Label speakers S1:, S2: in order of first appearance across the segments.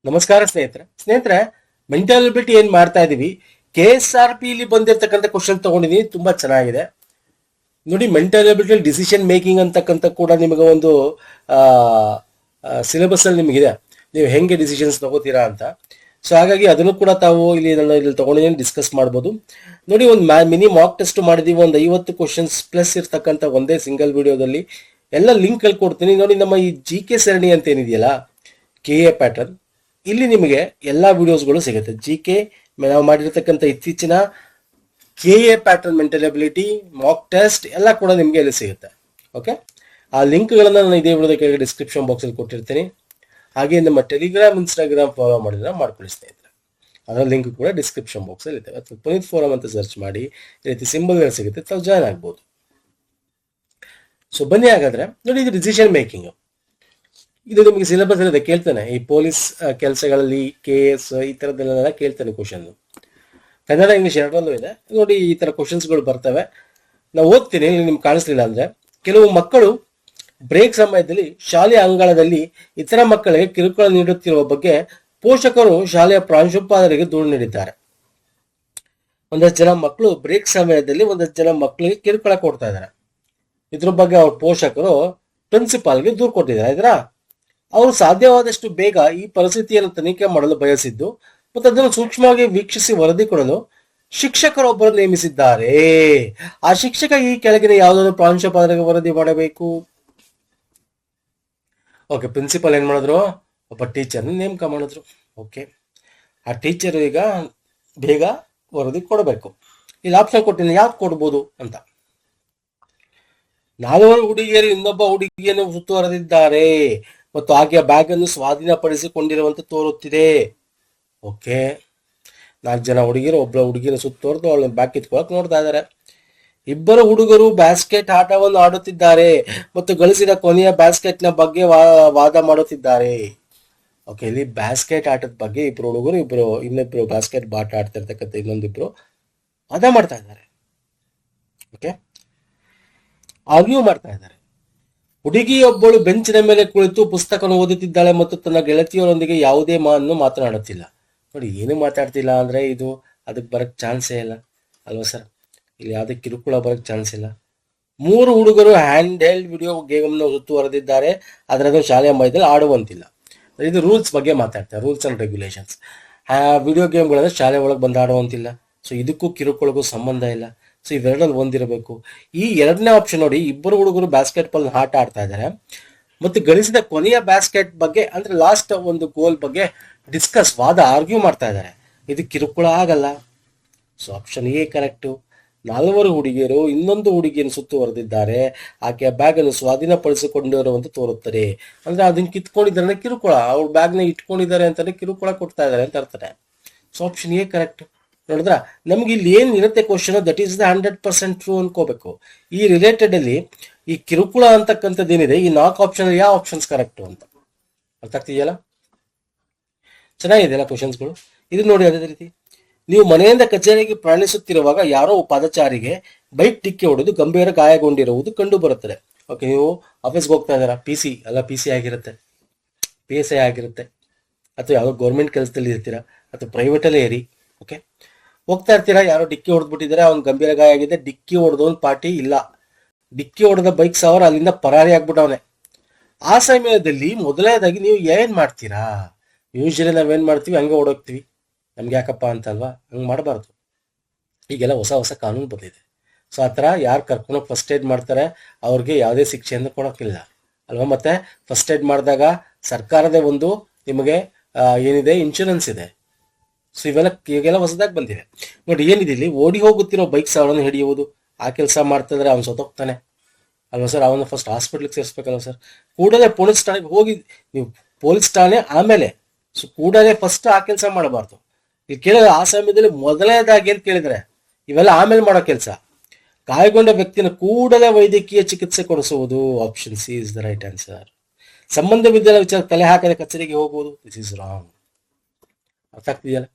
S1: ನಮಸ್ಕಾರ ಸ್ನೇಹಿತರೆ mental ability ಏನ್ ಮಾಡ್ತಾ ಇದೀವಿ. KSRP ಇಲ್ಲಿ ಬಂದಿರತಕ್ಕಂಥ ಕ್ವಶನ್ ತಗೊಂಡಿದೀನಿ, ತುಂಬಾ ಚೆನ್ನಾಗಿದೆ ನೋಡಿ. ಮೆಂಟಲ್ ಎಬಿಲಿಟಿ ಡಿಸಿಷನ್ ಮೇಕಿಂಗ್ ಅಂತಕ್ಕಂಥ ಕೂಡ ನಿಮಗೆ ಒಂದು ಸಿಲೆಬಸ್ ಅಲ್ಲಿ ನಿಮಗಿದೆ, ನೀವು ಹೆಂಗೆ ಡಿಸಿಷನ್ಸ್ ತಗೋತೀರಾ ಅಂತ. ಸೊ ಹಾಗಾಗಿ ಅದನ್ನು ಕೂಡ ತಾವು ಇಲ್ಲಿ ತಗೊಂಡಿದ್ದೀನಿ, ಡಿಸ್ಕಸ್ ಮಾಡ್ಬೋದು ನೋಡಿ. ಒಂದು ಮಿನಿ ಮಾಕ್ ಟೆಸ್ಟ್ ಮಾಡಿದೀವಿ, ಒಂದು 50 ಕ್ವಶನ್ಸ್ ಪ್ಲಸ್ ಇರ್ತಕ್ಕಂಥ ಒಂದೇ ಸಿಂಗಲ್ ವಿಡಿಯೋದಲ್ಲಿ ಎಲ್ಲ ಲಿಂಕ್ ಅಲ್ಲಿ ಕೊಡ್ತೀನಿ ನೋಡಿ. ನಮ್ಮ ಈ GK ಸರಣಿ ಅಂತ ಏನಿದೆಯಲ್ಲ, KA ಪ್ಯಾಟರ್ನ್, ಇಲ್ಲಿ ನಿಮಗೆ ಎಲ್ಲಾ ವಿಡಿಯೋಸ್ಗಳು ಸಿಗುತ್ತೆ. GK ನಾವು ಮಾಡಿರ್ತಕ್ಕಂಥ ಇತ್ತೀಚಿನ KA pattern mental ability mock test ಎಲ್ಲ ಕೂಡ ನಿಮಗೆ ಇಲ್ಲಿ ಸಿಗುತ್ತೆ. ಓಕೆ, ಆ ಲಿಂಕ್ಗಳನ್ನ ನಾನು ಇದೇ ವಿಡಿಯೋದ ಕೆಳಗೆ ಡಿಸ್ಕ್ರಿಪ್ಷನ್ ಬಾಕ್ಸ್ ಅಲ್ಲಿ ಕೊಟ್ಟಿರ್ತೀನಿ. ಹಾಗೆ ನಮ್ಮ ಟೆಲಿಗ್ರಾಮ್, ಇನ್ಸ್ಟಾಗ್ರಾಮ್ ಫಾಲೋ ಮಾಡಿದ್ರೆ ಮಾಡ್ಕೊಳ್ಳಿ ಸ್ನೇಹಿತರೆ, ಅದರ ಲಿಂಕ್ ಕೂಡ ಡಿಸ್ಕ್ರಿಪ್ಷನ್ ಬಾಕ್ಸ್ ಅಲ್ಲಿ ಇದೆ. ಅಥವಾ ಪುನೀತ್ ಫೋರಮ್ ಅಂತ ಸರ್ಚ್ ಮಾಡಿ ಈ ರೀತಿ ಸಿಂಬಲ್ಗಳು ಸಿಗುತ್ತೆ, ತಾವು ಜಾಯ್ನ್ ಆಗ್ಬೋದು. ಸೊ ಬನ್ನಿ ಹಾಗಾದ್ರೆ ನೋಡಿ, ಇದು ಡಿಸಿಷನ್ ಮೇಕಿಂಗ್, ಇದು ನಿಮಗೆ ಸಿಲೆಬಸ್ ಇದೆ, ಕೇಳ್ತಾನೆ. ಈ ಪೊಲೀಸ್ ಕೆಲಸಗಳಲ್ಲಿ KS ಈ ತರದಲ್ಲೆಲ್ಲ ಕೇಳ್ತಾನೆ ಕ್ವಶನ್. ಕನ್ನಡ ಇಂಗ್ಲಿಷ್ ಎರಡರಲ್ಲೂ ಇದೆ ನೋಡಿ. ಈ ತರ ಕ್ವಶನ್ಸ್ಗಳು ಬರ್ತವೆ. ನಾವು ಓದ್ತೀನಿ, ನಿಮ್ಗೆ ಕಾಣಿಸ್ಲಿಲ್ಲ ಅಂದ್ರೆ. ಕೆಲವು ಮಕ್ಕಳು ಬ್ರೇಕ್ ಸಮಯದಲ್ಲಿ ಶಾಲೆಯ ಅಂಗಳದಲ್ಲಿ ಇತರ ಮಕ್ಕಳಿಗೆ ಕಿರುಕುಳ ನೀಡುತ್ತಿರುವ ಬಗ್ಗೆ ಪೋಷಕರು ಶಾಲೆಯ ಪ್ರಾಂಶುಪಾಲರಿಗೆ ದೂರು ನೀಡಿದ್ದಾರೆ. ಒಂದಷ್ಟು ಜನ ಮಕ್ಕಳು ಬ್ರೇಕ್ ಸಮಯದಲ್ಲಿ ಒಂದಷ್ಟು ಜನ ಮಕ್ಕಳಿಗೆ ಕಿರುಕುಳ ಕೊಡ್ತಾ ಇದ್ದಾರೆ. ಇದ್ರ ಬಗ್ಗೆ ಅವ್ರ ಪೋಷಕರು ಪ್ರಿನ್ಸಿಪಾಲ್ಗೆ ದೂರು ಕೊಟ್ಟಿದ್ದಾರೆ. ಆಯ್ತಾ, ಅವರು ಸಾಧ್ಯವಾದಷ್ಟು ಬೇಗ ಈ ಪರಿಸ್ಥಿತಿಯನ್ನು ತನಿಖೆ ಮಾಡಲು ಬಯಸಿದ್ದು ಮತ್ತು ಅದನ್ನು ಸೂಕ್ಷ್ಮವಾಗಿ ವೀಕ್ಷಿಸಿ ವರದಿ ಕೊಡಲು ಶಿಕ್ಷಕರೊಬ್ಬರು ನೇಮಿಸಿದ್ದಾರೆ. ಆ ಶಿಕ್ಷಕ ಈ ಕೆಳಗಿನ ಯಾವುದಾದ್ರು ಪ್ರಾಂಶುಪಾಲರಿಗೆ ವರದಿ ಮಾಡಬೇಕು. ಓಕೆ, ಪ್ರಿನ್ಸಿಪಲ್ ಏನ್ ಮಾಡಿದ್ರು, ಒಬ್ಬ ಟೀಚರ್ನ ನೇಮಕ ಮಾಡಿದ್ರು. ಓಕೆ, ಆ ಟೀಚರ್ ಈಗ ಬೇಗ ವರದಿ ಕೊಡಬೇಕು. ಇಲ್ಲಿ ಆಪ್ಷನ್ ಕೊಟ್ಟಿದ್ದೀನಿ, ಯಾವ್ದು ಕೊಡ್ಬೋದು ಅಂತ. 4 ಹುಡುಗಿಯರು ಇನ್ನೊಬ್ಬ ಹುಡುಗಿಯನ್ನು ಸುತ್ತುವರೆದಿದ್ದಾರೆ ಮತ್ತು ಆಕೆಯ ಬ್ಯಾಗ್ ಅನ್ನು ಸ್ವಾಧೀನಪಡಿಸಿಕೊಂಡಿರುವಂತೆ ತೋರುತ್ತಿದೆ. ಓಕೆ, 4 ಜನ ಹುಡುಗಿಯರು ಒಬ್ಬ ಹುಡುಗಿನ ಸುತ್ತುವರೆದು ಅವಳ ಬ್ಯಾಗ್ ಕಿತ್ಕೊಳಕ್ ನೋಡ್ತಾ ಇದ್ದಾರೆ. ಇಬ್ಬರು ಹುಡುಗರು ಬ್ಯಾಸ್ಕೆಟ್ ಆಟವನ್ನು ಆಡುತ್ತಿದ್ದಾರೆ ಮತ್ತು ಗಳಿಸಿದ ಕೊನೆಯ ಬ್ಯಾಸ್ಕೆಟ್ ನ ಬಗ್ಗೆ ವಾದ ಮಾಡುತ್ತಿದ್ದಾರೆ. ಓಕೆ, ಇಲ್ಲಿ ಬ್ಯಾಸ್ಕೆಟ್ ಆಟದ ಬಗ್ಗೆ ಇಬ್ರು ಹುಡುಗರು, ಇನ್ನಿಬ್ರು ಬ್ಯಾಸ್ಕೆಟ್ ಆಟ ಆಡ್ತಿರ್ತಕ್ಕಂಥ ಇನ್ನೊಂದಿಬ್ರು ವಾದ ಮಾಡ್ತಾ ಇದ್ದಾರೆ. ಓಕೆ, ಆರ್ಗ್ಯೂ ಮಾಡ್ತಾ ಇದ್ದಾರೆ. ಹುಡುಗಿಯೊಬ್ಬಳು ಬೆಂಚಿನ ಮೇಲೆ ಕುಳಿತು ಪುಸ್ತಕವನ್ನು ಓದುತ್ತಿದ್ದಾಳೆ ಮತ್ತು ತನ್ನ ಗೆಳತಿಯರೊಂದಿಗೆ ಯಾವುದೇ ಮಾತನಾಡುತ್ತಿಲ್ಲ. ನೋಡಿ, ಏನು ಮಾತಾಡ್ತಿಲ್ಲ ಅಂದ್ರೆ ಇದು ಅದಕ್ಕೆ ಬರಕ್ ಚಾನ್ಸೇ ಇಲ್ಲ ಅಲ್ವಾ ಸರ್. ಇಲ್ಲಿ ಯಾವುದೇ ಕಿರುಕುಳ ಬರಕ್ ಚಾನ್ಸ್ ಇಲ್ಲ. 3 ಹುಡುಗರು ಹ್ಯಾಂಡ್ ಹೆಲ್ಡ್ ವಿಡಿಯೋ ಗೇಮ್ನ ಸುತ್ತುವರೆದಿದ್ದಾರೆ, ಅದರ ಶಾಲೆಯ ಮೈದಲ್ಲಿ ಆಡುವಂತಿಲ್ಲ. ಇದು ರೂಲ್ಸ್ ಬಗ್ಗೆ ಮಾತಾಡ್ತಾರೆ, ರೂಲ್ಸ್ ಅಂಡ್ ರೆಗ್ಯುಲೇಷನ್ಸ್. ವಿಡಿಯೋ ಗೇಮ್ಗಳನ್ನ ಶಾಲೆ ಒಳಗೆ ಬಂದು ಆಡುವಂತಿಲ್ಲ. ಸೊ ಇದಕ್ಕೂ ಕಿರುಕುಳಗೂ ಸಂಬಂಧ ಇಲ್ಲ. ಸೊ ಇವೆರಡಲ್ಲಿ ಒಂದಿರಬೇಕು. ಈ ಎರಡನೇ ಆಪ್ಷನ್ ನೋಡಿ, ಇಬ್ಬರು ಹುಡುಗರು ಬ್ಯಾಸ್ಕೆಟ್ ಬಾಲ್ ಆಟ ಆಡ್ತಾ ಇದ್ದಾರೆ ಮತ್ತು ಗಳಿಸಿದ ಕೊನೆಯ ಬ್ಯಾಸ್ಕೆಟ್ ಬಗ್ಗೆ ಅಂದ್ರೆ ಲಾಸ್ಟ್ ಒಂದು ಗೋಲ್ ಬಗ್ಗೆ ಆರ್ಗ್ಯೂ ಮಾಡ್ತಾ ಇದ್ದಾರೆ. ಇದು ಕಿರುಕುಳ ಆಗಲ್ಲ. So option A correct. 4 ಹುಡುಗಿಯರು ಇನ್ನೊಂದು ಹುಡುಗಿಯನ್ನು ಸುತ್ತುವರೆದಿದ್ದಾರೆ, ಆಕೆಯ ಬ್ಯಾಗ್ ಅನ್ನು ಸ್ವಾಧೀನಪಡಿಸಿಕೊಂಡಿರುವಂತೆ ತೋರುತ್ತದೆ. ಅಂದ್ರೆ ಅದನ್ನ ಕಿತ್ಕೊಂಡಿದ್ದಾರೆ ಕಿರುಕುಳ, ಅವ್ರ ಬ್ಯಾಗ್ ನ ಇಟ್ಕೊಂಡಿದ್ದಾರೆ ಅಂತಾನೆ ಕಿರುಕುಳ ಕೊಡ್ತಾ ಇದ್ದಾರೆ ಅಂತ ಅರ್ಥನೆ. So option A correct. ನೋಡಿದ್ರ, ನಮ್ಗೆ ಇಲ್ಲಿ ಏನ್ ಇರುತ್ತೆ question, that is the 100% true ಅನ್ಕೋಬೇಕು. ಈ ರಿಲೇಟೆಡ್ ಅಲ್ಲಿ ಈ ಕಿರುಕುಳ ಅಂತಕ್ಕಂಥದ್ದು ಏನಿದೆ, ಈ 4 ಆಪ್ಷನ್ ಯಾವ ಆಪ್ಷನ್ಸ್ ಕರೆಕ್ಟ್ ಅಂತ ಅರ್ಥ ಆಗ್ತಿದೆಯಲ್ಲ. ಚೆನ್ನಾಗಿದೆಯಲ್ಲ ಕ್ವಶನ್ಸ್ಗಳು. ಇದು ನೋಡಿ, ಅದೇ ರೀತಿ ನೀವು ಮನೆಯಿಂದ ಕಚೇರಿಗೆ ಪ್ರಯಾಣಿಸುತ್ತಿರುವಾಗ ಯಾರೋ ಪಾದಚಾರಿಗೆ ಬೈಕ್ ಡಿಕ್ಕಿ ಹೊಡೆದು ಗಂಭೀರ ಗಾಯಗೊಂಡಿರುವುದು ಕಂಡು ಬರುತ್ತದೆ. ಓಕೆ, ನೀವು ಆಫೀಸ್ಗೆ ಹೋಗ್ತಾ ಇದ್ದೀರಾ, PC ಆಗಿರುತ್ತೆ, PSI ಆಗಿರುತ್ತೆ, ಅಥವಾ ಯಾವುದೋ ಗೌರ್ಮೆಂಟ್ ಕೆಲಸದಲ್ಲಿ ಇರ್ತೀರಾ ಅಥವಾ ಪ್ರೈವೇಟ್ ಅಲ್ಲೇ ಇರಿ. ಓಕೆ, ಹೋಗ್ತಾ ಇರ್ತೀರಾ, ಯಾರೋ ಡಿಕ್ಕಿ ಹೊಡೆದ್ಬಿಟ್ಟಿದ್ದಾರೆ, ಅವ್ನು ಗಂಭೀರ ಗಾಯ ಆಗಿದೆ. ಡಿಕ್ಕಿ ಹೊಡೆದವನ್ ಪಾರ್ಟಿ ಇಲ್ಲ, ಡಿಕ್ಕಿ ಹೊಡೆದ ಬೈಕ್ ಸವಾರ ಅಲ್ಲಿಂದ ಪರಾರಿ ಆಗ್ಬಿಟ್ಟವನೆ. ಆ ಸಮಯದಲ್ಲಿ ಮೊದಲನೇದಾಗಿ ನೀವು ಏನ್ ಮಾಡ್ತೀರಾ? ಯೂಶಲಿ ನಾವೇನ್ ಮಾಡ್ತೀವಿ, ಹಂಗೆ ಓಡೋಗ್ತೀವಿ, ನಮ್ಗೆ ಯಾಕಪ್ಪ ಅಂತಲ್ವಾ. ಹಂಗೆ ಮಾಡಬಾರ್ದು. ಈಗೆಲ್ಲ ಹೊಸ ಕಾನೂನು ಬಂದಿದೆ. ಸೊ ಆ ಥರ ಯಾರು ಕರ್ಕೊಂಡೋಗಿ ಫಸ್ಟ್ ಏಡ್ ಮಾಡ್ತಾರೆ ಅವ್ರಿಗೆ ಯಾವುದೇ ಶಿಕ್ಷೆಯನ್ನು ಕೊಡೋಕ್ಕಿಲ್ಲ ಅಲ್ವಾ. ಮತ್ತೆ ಫಸ್ಟ್ ಏಡ್ ಮಾಡಿದಾಗ ಸರ್ಕಾರದ ಒಂದು ನಿಮಗೆ ಏನಿದೆ, ಇನ್ಶೂರೆನ್ಸ್ ಇದೆ. ಸೊ ಈಗೆಲ್ಲ ಹೊಸದಾಗಿ ಬಂದಿದೆ ನೋಡಿ. ಏನಿದೆ ಇಲ್ಲಿ, ಓಡಿ ಹೋಗುತ್ತಿರೋ ಬೈಕ್ ಸವಾರನ್ನು ಹಿಡಿಯುವುದು, ಆ ಕೆಲಸ ಮಾಡ್ತಾ ಇದ್ರೆ ಅವ್ನು ಸತ್ತೋಗ್ತಾನೆ ಅಲ್ವಾ ಸರ್. ಅವನ್ನ ಫಸ್ಟ್ ಹಾಸ್ಪಿಟ್ಲಿಗೆ ಸೇರಿಸ್ಬೇಕಲ್ವ ಸರ್. ಕೂಡಲೇ ಪೊಲೀಸ್ ಠಾಣೆಗೆ ಹೋಗಿ, ನೀವು ಪೊಲೀಸ್ ಠಾಣೆ ಆಮೇಲೆ, ಸೊ ಕೂಡಲೇ ಫಸ್ಟ್ ಆ ಕೆಲಸ ಮಾಡಬಾರ್ದು. ಇಲ್ಲಿ ಕೇಳಿದ್ರೆ ಆ ಸಮಯದಲ್ಲಿ ಮೊದಲನೇದಾಗಿ ಅಂತ ಕೇಳಿದ್ರೆ ಇವೆಲ್ಲ ಆಮೇಲೆ ಮಾಡೋ ಕೆಲಸ. ಗಾಯಗೊಂಡ ವ್ಯಕ್ತಿನ ಕೂಡಲೇ ವೈದ್ಯಕೀಯ ಚಿಕಿತ್ಸೆ ಕೊಡಿಸುವುದು. Option C is the right answer. ಸಂಬಂಧವಿದ್ದರ ವಿಚಾರ ತಲೆ ಹಾಕದೆ ಕಚೇರಿಗೆ ಹೋಗುವುದು, ದಿಸ್ ಇಸ್ ರಾಂಗ್. ಅರ್ಥ ಆಗ್ತಿದೆಯಲ್ಲ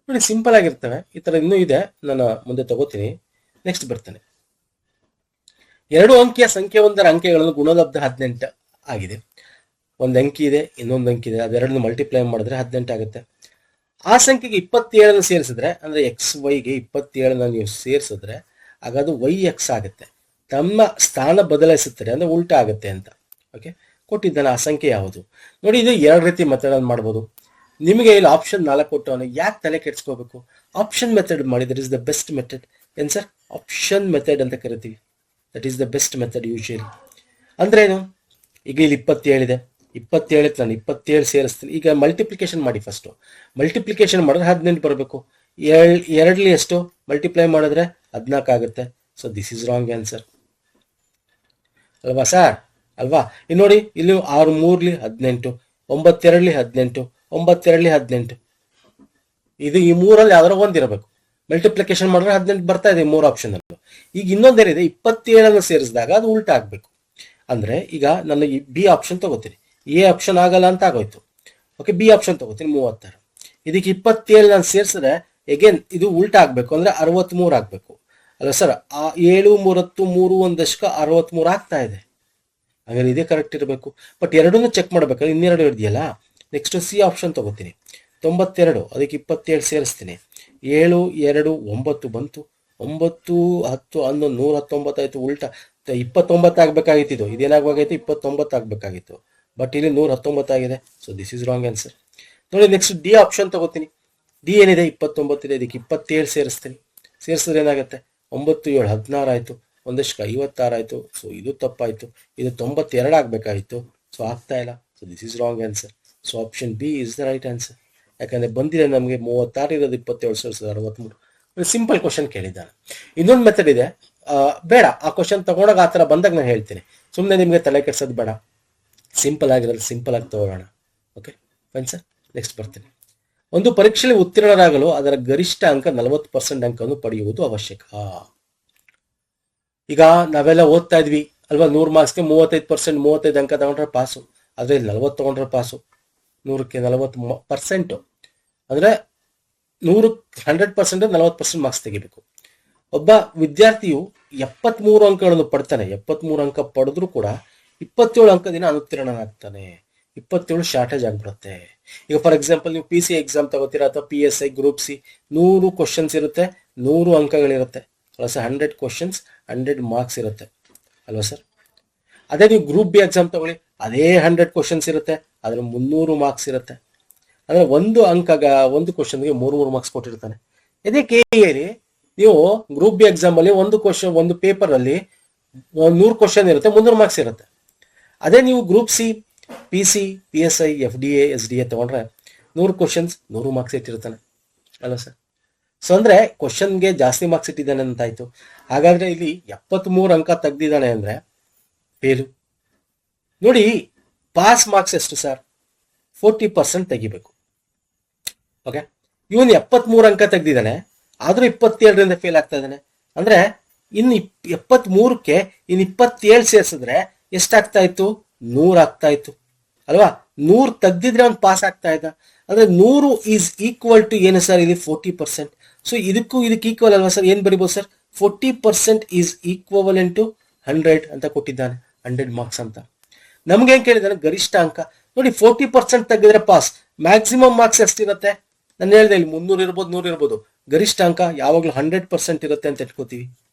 S1: ನೋಡಿ, ಸಿಂಪಲ್ ಆಗಿರ್ತವೆ. ಈ ತರ ಇನ್ನೂ ಇದೆ, ನಾನು ಮುಂದೆ ತಗೋತೀನಿ. ನೆಕ್ಸ್ಟ್ ಬರ್ತೇನೆ. 2 ಅಂಕಿಯ ಸಂಖ್ಯೆ 1ರ ಅಂಕೆಗಳನ್ನು ಗುಣಲಬ್ಧ 18 ಆಗಿದೆ. ಒಂದು ಅಂಕಿ ಇದೆ, ಇನ್ನೊಂದು ಅಂಕಿ ಇದೆ, ಅದೆರಡನ್ನು ಮಲ್ಟಿಪ್ಲೈ ಮಾಡಿದ್ರೆ 18 ಆಗುತ್ತೆ. ಆ ಸಂಖ್ಯೆಗೆ 27 ಸೇರಿಸಿದ್ರೆ ಅಂದ್ರೆ ಎಕ್ಸ್ ವೈಗೆ 27 ನೀವು ಸೇರಿಸಿದ್ರೆ ಆಗ ಅದು ವೈ ಎಕ್ಸ್ ಆಗುತ್ತೆ. ತಮ್ಮ ಸ್ಥಾನ ಬದಲಾಯಿಸುತ್ತದೆ ಅಂದ್ರೆ ಉಲ್ಟಾ ಆಗುತ್ತೆ ಅಂತ. ಓಕೆ, ಕೊಟ್ಟಿದ್ದಾನೆ ಆ ಸಂಖ್ಯೆ ಯಾವುದು ನೋಡಿ. ಇದು ಎರಡು ರೀತಿ ಮೆಥಡ್ ಅನ್ನು ಮಾಡ್ಬೋದು. ನಿಮಗೆ ಇಲ್ಲಿ ಆಪ್ಷನ್ 4 ಕೊಟ್ಟವನು, ಯಾಕೆ ತಲೆ ಕೆಡಿಸ್ಕೋಬೇಕು? ಆಪ್ಷನ್ ಮೆಥಡ್ ಮಾಡಿ, that is the best method. ಏನ್ ಸರ್? ಆಪ್ಷನ್ ಮೆಥಡ್ ಅಂತ ಕರಿತೀವಿ. That is the best method usually. ಅಂದ್ರೆ ಏನು? ಈಗ ಇಲ್ಲಿ 27 ಇದೆ, 27 ನಾನು 27 ಸೇರಿಸ್ತೀನಿ. ಈಗ ಮಲ್ಟಿಪ್ಲಿಕೇಶನ್ ಮಾಡಿ. ಫಸ್ಟ್ ಮಲ್ಟಿಪ್ಲಿಕೇಶನ್ ಮಾಡಿದ್ರೆ 18 ಬರಬೇಕು. ಎರಡಲಿ ಎಷ್ಟು ಮಲ್ಟಿಪ್ಲೈ ಮಾಡಿದ್ರೆ 14 ಆಗುತ್ತೆ. So this is wrong answer ಅಲ್ವಾ ಸರ್? ಅಲ್ವಾ? ಇನ್ನು ನೋಡಿ, ಇಲ್ಲಿ 6 3 18, 9 2 18, 9 2 18. ಇದು ಈ ಮೂರಲ್ಲಿ ಯಾವ್ದಾರ ಒಂದಿರಬೇಕು. ಮಲ್ಟಿಪ್ಲಿಕೇಶನ್ ಮಾಡಿದ್ರೆ 18 ಬರ್ತಾ ಇದೆ 3 ಆಪ್ಷನ್ ಅಲ್ಲೂ. ಈಗ ಇನ್ನೊಂದೇನಿದೆ, 27 ಸೇರಿಸಿದಾಗ ಅದು ಉಲ್ಟಾ ಆಗ್ಬೇಕು. ಅಂದ್ರೆ ಈಗ ನನ್ನ ಬಿ ಆಪ್ಷನ್ ತಗೋತೀನಿ, ಎ ಆಪ್ಷನ್ ಆಗಲ್ಲ ಅಂತ ಆಗೋಯ್ತು. ಓಕೆ, ಬಿ ಆಪ್ಷನ್ ತಗೋತೀನಿ 36. ಇದಕ್ಕೆ 27 ನಾನು ಸೇರಿಸಿದ್ರೆ ಎಗೇನ್ ಇದು ಉಲ್ಟಾ ಆಗ್ಬೇಕು, ಅಂದ್ರೆ 63 ಆಗ್ಬೇಕು ಅಲ್ಲ ಸರ್? 7 3 3 1 63 ಆಗ್ತಾ ಇದೆ. ಹಾಗಾದ್ರೆ ಇದೇ ಕರೆಕ್ಟ್ ಇರಬೇಕು. ಬಟ್ ಎರಡನ್ನೂ ಚೆಕ್ ಮಾಡ್ಬೇಕಾದ್ರೆ ಇನ್ನೆರಡು ಇದೆಯಲ್ಲ. ನೆಕ್ಸ್ಟ್ ಸಿ ಆಪ್ಷನ್ ತಗೋತೀನಿ, 92, ಅದಕ್ಕೆ 27 ಸೇರಿಸ್ತೀನಿ. 7 2 9 ಬಂತು. 9 10 11 119 ಆಯ್ತು. ಉಲ್ಟಾ 29 ಆಗ್ಬೇಕಾಗಿತ್ತು. ಇದೇನಾಗಬೇಕಾಗಿತ್ತು? 29 ಆಗ್ಬೇಕಾಗಿತ್ತು. ಬಟ್ ಇಲ್ಲಿ 119 ಆಗಿದೆ. So this is wrong answer. ನೋಡಿ, ನೆಕ್ಸ್ಟ್ ಡಿ ಆಪ್ಷನ್ ತಗೋತೀನಿ. ಡಿ ಏನಿದೆ? 29 ಇದೆ, ಇದಕ್ಕೆ 27 ಸೇರಿಸ್ತೀನಿ. ಸೇರಿಸಿದ್ರೆ ಏನಾಗುತ್ತೆ? 9 7 16 ಆಯ್ತು. 1 56 ಆಯ್ತು. ಸೊ ಇದು ತಪ್ಪಾಯ್ತು. ಇದು 92 ಆಗ್ಬೇಕಾಗಿತ್ತು. ಸೊ ಆಗ್ತಾ ಇಲ್ಲ. So this is wrong answer. So option B is the right answer. ಯಾಕಂದ್ರೆ ಬಂದಿದೆ ನಮಗೆ 36 ಇರೋದು 27 63. ಸಿಂಪಲ್ ಕ್ವಶನ್ ಕೇಳಿದ್ದಾನೆ. ಇನ್ನೊಂದು ಮೆಥಡ್ ಇದೆ, ಬೇಡ ಆ ಕ್ವಶನ್ ತಗೊಂಡಾಗ ಆ ಥರ ಬಂದಾಗ ನಾನು ಹೇಳ್ತೀನಿ. ಸುಮ್ಮನೆ ನಿಮಗೆ ತಲೆ ಕೆಡ್ಸೋದು ಬೇಡ. ಸಿಂಪಲ್ ಆಗಿರೋದು ಸಿಂಪಲ್ ಆಗಿ ತಗೊಳ್ಳೋಣ. Okay fine sir. ನೆಕ್ಸ್ಟ್ ಬರ್ತೀನಿ. ಒಂದು ಪರೀಕ್ಷೆಯಲ್ಲಿ ಉತ್ತೀರ್ಣರಾಗಲು ಅದರ ಗರಿಷ್ಠ ಅಂಕ 40% ಅಂಕವನ್ನು ಪಡೆಯುವುದು ಅವಶ್ಯಕ. ಈಗ ನಾವೆಲ್ಲ ಓದ್ತಾ ಇದ್ವಿ ಅಲ್ವಾ? 100 ಮಾರ್ಕ್ಸ್ಗೆ 35%, 35 ಅಂಕ ತಗೊಂಡ್ರೆ ಪಾಸು. ಆದ್ರೆ 40 ತಗೊಂಡ್ರೆ ಪಾಸು. 100ಕ್ಕೆ 40% ಅಂದ್ರೆ 100% 40% ಮಾರ್ಕ್ಸ್ ತೆಗಿಬೇಕು. ಒಬ್ಬ ವಿದ್ಯಾರ್ಥಿಯು 73 ಅಂಕಗಳನ್ನು ಪಡ್ತಾನೆ. 73 ಅಂಕ ಪಡೆದ್ರು ಕೂಡ 27 ಅಂಕದಿಂದ ಅನುತ್ತೀರ್ಣನಾಗ್ತಾನೆ. 27 ಶಾರ್ಟೇಜ್ ಆಗ್ಬಿಡುತ್ತೆ. ಈಗ ಫಾರ್ ಎಕ್ಸಾಂಪಲ್ ನೀವು PCI ಎಕ್ಸಾಮ್ ತಗೋತೀರಾ ಅಥವಾ PSI ಗ್ರೂಪ್ ಸಿ, 100 ಕ್ವಶನ್ಸ್ ಇರುತ್ತೆ, 100 ಅಂಕಗಳಿರುತ್ತೆ ಅಲ್ವಾ ಸರ್? 100 ಕ್ವಶನ್ಸ್ 100 ಮಾರ್ಕ್ಸ್ ಇರುತ್ತೆ ಅಲ್ವಾ ಸರ್? ಅದೇ ನೀವು ಗ್ರೂಪ್ ಬಿ ಎಕ್ಸಾಮ್ ತಗೊಳ್ಳಿ, ಅದೇ 100 ಕ್ವಶನ್ಸ್ ಇರುತ್ತೆ, ಅದ್ರ 300 ಮಾರ್ಕ್ಸ್ ಇರುತ್ತೆ. ಅಂದ್ರೆ ಒಂದು ಕ್ವಶನ್ಗೆ 3 ಮಾರ್ಕ್ಸ್ ಕೊಟ್ಟಿರ್ತಾನೆ. ಇದಕ್ಕೆ ಹೇಳಿ ನೀವು ಗ್ರೂಪ್ ಬಿ ಎಕ್ಸಾಮ್ ಅಲ್ಲಿ ಒಂದು ಪೇಪರ್ ಅಲ್ಲಿ 100 ಕ್ವಶನ್ ಇರುತ್ತೆ, 300 ಮಾರ್ಕ್ಸ್ ಇರುತ್ತೆ. ಅದೇ ನೀವು group C, PC, PSI, FDA, SDA ತಗೊಂಡ್ರೆ 100 ಕ್ವಶನ್ಸ್ 100 ಮಾರ್ಕ್ಸ್ ಇಟ್ಟಿರ್ತಾನೆ ಅಲ್ಲ ಸರ್? ಸೊ ಅಂದ್ರೆ ಕ್ವಶನ್ಗೆ ಜಾಸ್ತಿ ಮಾರ್ಕ್ಸ್ ಇಟ್ಟಿದ್ದಾನೆ ಅಂತ ಆಯ್ತು. ಹಾಗಾದ್ರೆ ಇಲ್ಲಿ 73 ಅಂಕ ತೆಗ್ದಿದ್ದಾನೆ ಅಂದ್ರೆ ಫೇಲು. ನೋಡಿ, ಪಾಸ್ ಮಾರ್ಕ್ಸ್ ಎಷ್ಟು ಸರ್? 40% ತೆಗಿಬೇಕು. ಓಕೆ, ಇವನು 73 ಅಂಕ ತೆಗ್ದಿದ್ದಾನೆ, ಆದ್ರೂ 27ರಿಂದ ಫೇಲ್ ಆಗ್ತಾ ಇದ್ದಾನೆ. ಅಂದ್ರೆ ಇನ್ನು 73ಕ್ಕೆ ಇನ್ನು 27 ಸೇರಿಸಿದ್ರೆ ಎಷ್ಟಾಗ್ತಾ ಇತ್ತು? 100 ಆಗ್ತಾ ಇತ್ತು ಅಲ್ವಾ? 100 ತೆಗ್ದಿದ್ರೆ ಅವ್ನು ಪಾಸ್ ಆಗ್ತಾ ಇದ್ದ. ಅಂದ್ರೆ 100 ಈಸ್ ಈಕ್ವಲ್ ಟು ಏನು ಸರ್? ಇಲ್ಲಿ 40%. ಸೊ ಇದಕ್ಕೆ ಈಕ್ವಲ್ ಅಲ್ವಾ ಸರ್? ಏನ್ ಬರಿಬೋದು ಸರ್? 40% ಈಸ್ ಈಕ್ವಲೆಂಟ್ ಟು 100 ಅಂತ ಕೊಟ್ಟಿದ್ದಾನೆ. 100 ಮಾರ್ಕ್ಸ್ ಅಂತ. ನಮ್ಗೆ ಏನ್ ಕೇಳಿದಾನೆ? ಗರಿಷ್ಠ ಅಂಕ. ನೋಡಿ, 40% ತೆಗೆದ್ರೆ ಪಾಸ್. ಮ್ಯಾಕ್ಸಿಮಮ್ ಮಾರ್ಕ್ಸ್ ಎಷ್ಟಿರುತ್ತೆ? ನಾನು ಹೇಳಿದೆ ಇಲ್ಲಿ 300 ಇರ್ಬೋದು, 100 ಇರ್ಬೋದು. ಗರಿಷ್ಠ ಅಂಕ ಯಾವಾಗ್ಲೂ 100% ಇರುತ್ತೆ ಅಂತ ಇಟ್ಕೋತೀವಿ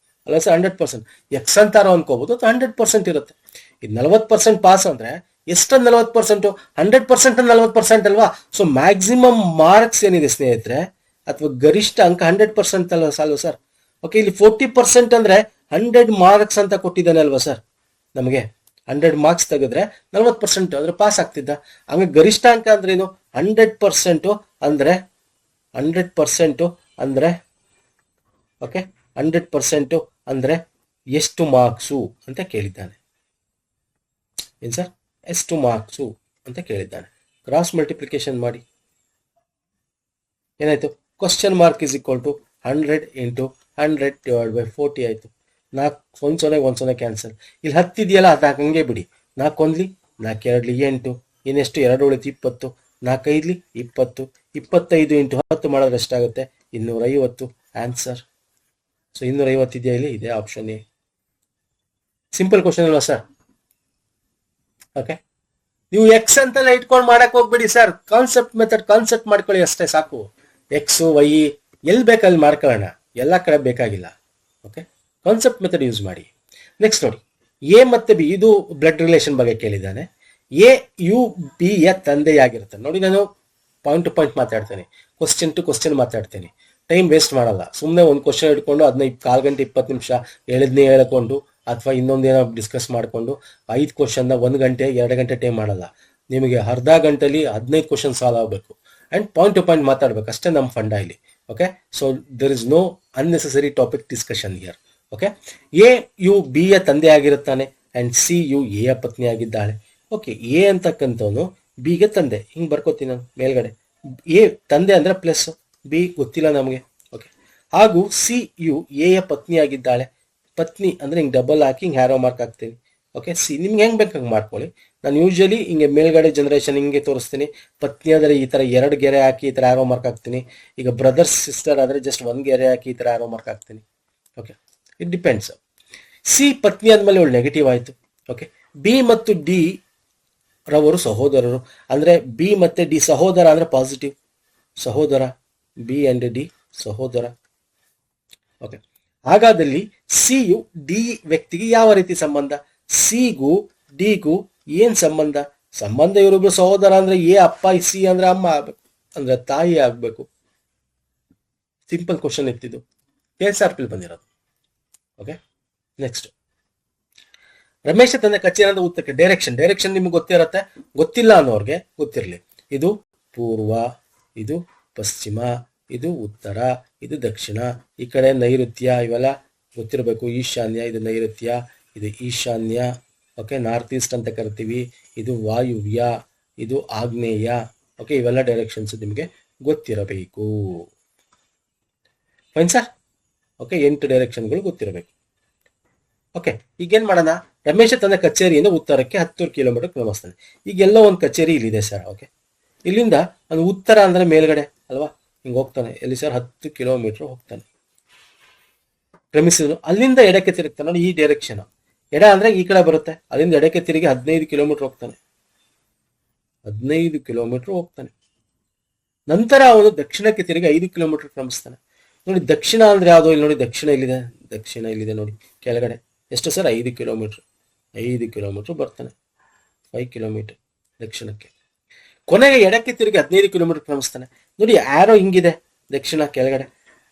S1: ಅಲ್ಲ ಸರ್? 100% ಎಕ್ಸ್ ಅಂತಾರೋ ಅನ್ಕೋಬಹುದು, 100% ಇರುತ್ತೆ. ಇದು 40% ಪಾಸ್ ಅಂದ್ರೆ ಎಷ್ಟು? 40%, 100% 40% ಅಲ್ವಾ? ಸೊ ಮ್ಯಾಕ್ಸಿಮಮ್ ಮಾರ್ಕ್ಸ್ ಏನಿದೆ ಸ್ನೇಹಿತರೆ, ಅಥವಾ ಗರಿಷ್ಠ ಅಂಕ 100% ಅಲ್ವಾ ಸಾಲ್ವ ಸರ್? ಓಕೆ, ಇಲ್ಲಿ 40% ಅಂದ್ರೆ 100 ಮಾರ್ಕ್ಸ್ ಅಂತ ಕೊಟ್ಟಿದ್ದಾನೆ ಅಲ್ವಾ ಸರ್? ನಮಗೆ 100 ಮಾರ್ಕ್ಸ್ ತೆಗೆದ್ರೆ 40% ಅಂದ್ರೆ ಪಾಸ್ ಆಗ್ತಿದ್ದ. ಹಂಗೆ ಗರಿಷ್ಠ ಅಂಕ ಅಂದ್ರೆ ಏನು? 100% ಅಂದ್ರೆ 100% ಅಂದ್ರೆ ಓಕೆ, 100% ಅಂದ್ರೆ ಎಷ್ಟು ಮಾರ್ಕ್ಸು ಅಂತ ಕೇಳಿದ್ದಾನೆ. ಏನ್ ಸರ್? ಎಷ್ಟು ಮಾರ್ಕ್ಸು ಅಂತ ಕೇಳಿದ್ದಾನೆ. ಕ್ರಾಸ್ ಮಲ್ಟಿಪ್ಲಿಕೇಶನ್ ಮಾಡಿ ಏನಾಯ್ತು? Question mark is equal to 100 into 100 divide by 40 ಆಯ್ತು. 4 ಒಂದು ಸೊನ್ನೆ ಕ್ಯಾನ್ಸಲ್. ಇಲ್ಲಿ 10 ಇದೆಯಲ್ಲ, ಅದು ಹಂಗೆ ಬಿಡಿ. 4 1 4 2 8, ಇನ್ನೆಷ್ಟು? 2 ಉಳಿತು 20, 4 5 20, 25 ಇಂಟು 10 ಮಾಡಿದ್ರೆ ಎಷ್ಟಾಗುತ್ತೆ? 250 ಆನ್ಸರ್. ಸೊ 250 ಇದೆಯಾ ಇಲ್ಲಿ? ಇದೆ ಆಪ್ಷನ್ ಎ. ಸಿಂಪಲ್ ಕ್ವಶನ್ ಅಲ್ವಾ ಸರ್? ಓಕೆ, ನೀವು ಎಕ್ಸ್ ಅಂತೆಲ್ಲ ಇಟ್ಕೊಂಡು ಮಾಡಕ್ ಹೋಗ್ಬೇಡಿ ಸರ್. ಕಾನ್ಸೆಪ್ಟ್ ಮೆಥಡ್ ಕಾನ್ಸೆಪ್ಟ್ ಮಾಡ್ಕೊಳ್ಳಿ ಅಷ್ಟೇ ಸಾಕು. ಎಕ್ಸ್ ವೈ ಎಲ್ಲಿ ಬೇಕಲ್ಲಿ ಮಾಡ್ಕೊಳ್ಳೋಣ, ಎಲ್ಲ ಕಡೆ ಬೇಕಾಗಿಲ್ಲ. ಓಕೆ, ಕಾನ್ಸೆಪ್ಟ್ ಮೆಥಡ್ ಯೂಸ್ ಮಾಡಿ. ನೆಕ್ಸ್ಟ್ ನೋಡಿ, ಎ ಮತ್ತೆ ಬಿ, ಇದು ಬ್ಲಡ್ ರಿಲೇಷನ್ ಬಗ್ಗೆ ಕೇಳಿದ್ದಾನೆ. ಎ ಯು ಬಿ ಯ ತಂದೆಯಾಗಿರ್ತಾನೆ. ನೋಡಿ, ನಾನು ಪಾಯಿಂಟ್ ಟು ಪಾಯಿಂಟ್ ಮಾತಾಡ್ತೇನೆ, ಕ್ವಶನ್ ಟು ಕ್ವಶನ್ ಮಾತಾಡ್ತೇನೆ, ಟೈಮ್ ವೇಸ್ಟ್ ಮಾಡಲ್ಲ. ಸುಮ್ಮನೆ ಒಂದು ಕ್ವಶನ್ ಇಟ್ಕೊಂಡು ಅದನ್ನ 1/4 ಗಂಟೆ 20 ನಿಮಿಷ ಹೇಳಿದ್ನೇ ಹೇಳ್ಕೊಂಡು ಅಥವಾ ಇನ್ನೊಂದೇನೋ ಡಿಸ್ಕಸ್ ಮಾಡಿಕೊಂಡು 5 ಕ್ವಶನ್ನ 1 ಗಂಟೆ 2 ಗಂಟೆ ಟೈಮ್ ಮಾಡಲ್ಲ. ನಿಮಗೆ ಅರ್ಧ ಗಂಟೆಲಿ 15 ಕ್ವಶನ್ ಸಾಲ್ವ್ ಆಗಬೇಕು ಆ್ಯಂಡ್ ಪಾಯಿಂಟ್ ಟು ಪಾಯಿಂಟ್ ಮಾತಾಡ್ಬೇಕು, ಅಷ್ಟೇ ನಮ್ಮ ಫಂಡ ಇಲ್ಲಿ. Okay, so there is no unnecessary topic discussion here. Okay, A you B ಯ ತಂದೆ ಆಗಿರುತ್ತಾನೆ ಆ್ಯಂಡ್ ಸಿ ಯು ಎ ಯ ಪತ್ನಿ ಆಗಿದ್ದಾಳೆ. ಓಕೆ, ಎ ಅಂತಕ್ಕಂಥವನು ಬಿಗೆ ತಂದೆ, ಹಿಂಗೆ ಬರ್ಕೋತೀನಿ ನಾನು ಮೇಲ್ಗಡೆ. ಎ ತಂದೆ ಅಂದರೆ ಪ್ಲಸ್, ಬಿ ಗೊತ್ತಿಲ್ಲ ನಮಗೆ. ಓಕೆ, ಹಾಗೂ ಸಿ ಯು ಎ ಯ ಪತ್ನಿ ಆಗಿದ್ದಾಳೆ. ಪತ್ನಿ ಅಂದರೆ ಹಿಂಗೆ ಡಬಲ್ ಹಾಕಿ ಹಿಂಗೆ ಹ್ಯಾರೋ ಮಾರ್ಕ್ ಹಾಕ್ತೀನಿ. ಓಕೆ, ಸಿ ನಿಮ್ಗೆ ಹೆಂಗೆ ಬೇಕು ಹಂಗೆ ಮಾಡ್ಕೊಳ್ಳಿ. ನಾನು ಯೂಶಲಿ ಹಿಂಗೆ ಮೇಲ್ಗಡೆ ಜನರೇಷನ್ ಹಿಂಗೆ ತೋರಿಸ್ತೀನಿ. ಪತ್ನಿ ಆದರೆ ಈ ಥರ 2 ಗೆರೆ ಹಾಕಿ ಈ ಥರ ಹ್ಯಾರೋ ಮಾರ್ಕ್ ಹಾಕ್ತೀನಿ. ಈಗ ಬ್ರದರ್ಸ್ ಸಿಸ್ಟರ್ ಆದರೆ ಜಸ್ಟ್ 1 ಗೆರೆ ಹಾಕಿ ಈ ಥರ ಹ್ಯಾರೋ ಮಾರ್ಕ್ ಹಾಕ್ತೀನಿ. Okay, it depends. ಸಿ ಪತ್ನಿ ಆದಮೇಲೆ ಅವಳು ನೆಗೆಟಿವ್ ಆಯಿತು. ಓಕೆ, ಬಿ ಮತ್ತು ಡಿ ರವರು ಸಹೋದರರು, ಅಂದರೆ ಬಿ ಮತ್ತು ಡಿ ಸಹೋದರ ಅಂದರೆ ಪಾಸಿಟಿವ್, ಸಹೋದರ. ಬಿ ಆ್ಯಂಡ್ ಡಿ ಸಹೋದರ. ಓಕೆ, ಹಾಗಾದಲ್ಲಿ ಸಿ ಯು ಡಿ ವ್ಯಕ್ತಿಗೆ ಯಾವ ರೀತಿ ಸಂಬಂಧ? ಸಿಗೂ ಡಿಗೂ ಏನ್ ಸಂಬಂಧ? ಸಂಬಂಧ ಇವರಿಬ್ರು ಸಹೋದರ ಅಂದ್ರೆ ಎ ಅಪ್ಪ, ಸಿ ಅಂದ್ರೆ ಅಮ್ಮ ಆಗ್ಬೇಕು, ಅಂದ್ರೆ ತಾಯಿ ಆಗ್ಬೇಕು. ಸಿಂಪಲ್ ಕ್ವಶನ್ ಇತ್ತಿದ್ದು, KSRP ಬಂದಿರೋದು. ಓಕೆ, ನೆಕ್ಸ್ಟ್ ರಮೇಶ ತನ್ನ ಕಚೇರಿ ಅಂದ್ರೆ ಉತ್ತರಕ್ಕೆ ಡೈರೆಕ್ಷನ್ ನಿಮ್ಗೆ ಗೊತ್ತಿರತ್ತೆ, ಗೊತ್ತಿಲ್ಲ ಅನ್ನೋರ್ಗೆ ಗೊತ್ತಿರಲಿ. ಇದು ಪೂರ್ವ, ಇದು ಪಶ್ಚಿಮ, ಇದು ಉತ್ತರ, ಇದು ದಕ್ಷಿಣ, ಈ ಕಡೆ ನೈಋತ್ಯ, ಇವೆಲ್ಲ ಗೊತ್ತಿರಬೇಕು. ಈಶಾನ್ಯ, ಇದು ನೈಋತ್ಯ, ಇದು ಈಶಾನ್ಯ. ಓಕೆ, ನಾರ್ತ್ ಈಸ್ಟ್ ಅಂತ ಕರಿತೀವಿ. ಇದು ವಾಯುವ್ಯ, ಇದು ಆಗ್ನೇಯ. ಓಕೆ, ಇವೆಲ್ಲ ಡೈರೆಕ್ಷನ್ಸ್ ನಿಮಗೆ ಗೊತ್ತಿರಬೇಕು. Fine sir. ಓಕೆ, 8 ಡೈರೆಕ್ಷನ್ಗಳು ಗೊತ್ತಿರಬೇಕು. ಓಕೆ, ಈಗೇನು ಮಾಡೋಣ? ರಮೇಶ ತನ್ನ ಕಚೇರಿಯಿಂದ ಉತ್ತರಕ್ಕೆ 10 ಕಿಲೋಮೀಟರ್ ಕ್ರಮಿಸ್ತಾನೆ. ಈಗೆಲ್ಲ ಒಂದು ಕಚೇರಿ ಇಲ್ಲಿದೆ ಸರ್. ಓಕೆ, ಇಲ್ಲಿಂದ ಅದು ಉತ್ತರ ಅಂದರೆ ಮೇಲ್ಗಡೆ ಅಲ್ವಾ, ಹಿಂಗೆ ಹೋಗ್ತಾನೆ. ಎಲ್ಲಿ ಸರ್? 10 ಕಿಲೋಮೀಟರ್ ಹೋಗ್ತಾನೆ, ಕ್ರಮಿಸಿದ್ರು. ಅಲ್ಲಿಂದ ಎಡಕ್ಕೆ ತಿರುಗ್ತಾನೆ. ನೋಡಿ, ಈ ಡೈರೆಕ್ಷನ್ ಎಡ ಅಂದರೆ ಈ ಕಡೆ ಬರುತ್ತೆ. ಅಲ್ಲಿಂದ ಎಡಕ್ಕೆ ತಿರುಗಿ 15 ಕಿಲೋಮೀಟರ್ ಹೋಗ್ತಾನೆ. 15 ಕಿಲೋಮೀಟರ್ ಹೋಗ್ತಾನೆ. ನಂತರ ಅವನು ದಕ್ಷಿಣಕ್ಕೆ ತಿರುಗಿ 5 ಕಿಲೋಮೀಟರ್ ಕ್ರಮಿಸ್ತಾನೆ. ನೋಡಿ, ದಕ್ಷಿಣ ಅಂದ್ರೆ ಯಾವುದು? ಇಲ್ಲಿ ನೋಡಿ, ದಕ್ಷಿಣ ಇಲ್ಲಿದೆ ನೋಡಿ ಕೆಳಗಡೆ. ಎಷ್ಟು ಸರ್? 5 ಕಿಲೋಮೀಟರ್. 5 ಕಿಲೋಮೀಟರ್ ಬರ್ತಾನೆ, 5 ಕಿಲೋಮೀಟರ್ ದಕ್ಷಿಣಕ್ಕೆ. ಕೊನೆಗೆ ಎಡಕ್ಕೆ ತಿರುಗಿ 15 ಕಿಲೋಮೀಟರ್ ಕ್ರಮಿಸ್ತಾನೆ. ನೋಡಿ, ಆರೋ ಹಿಂಗಿದೆ, ದಕ್ಷಿಣ ಕೆಳಗಡೆ.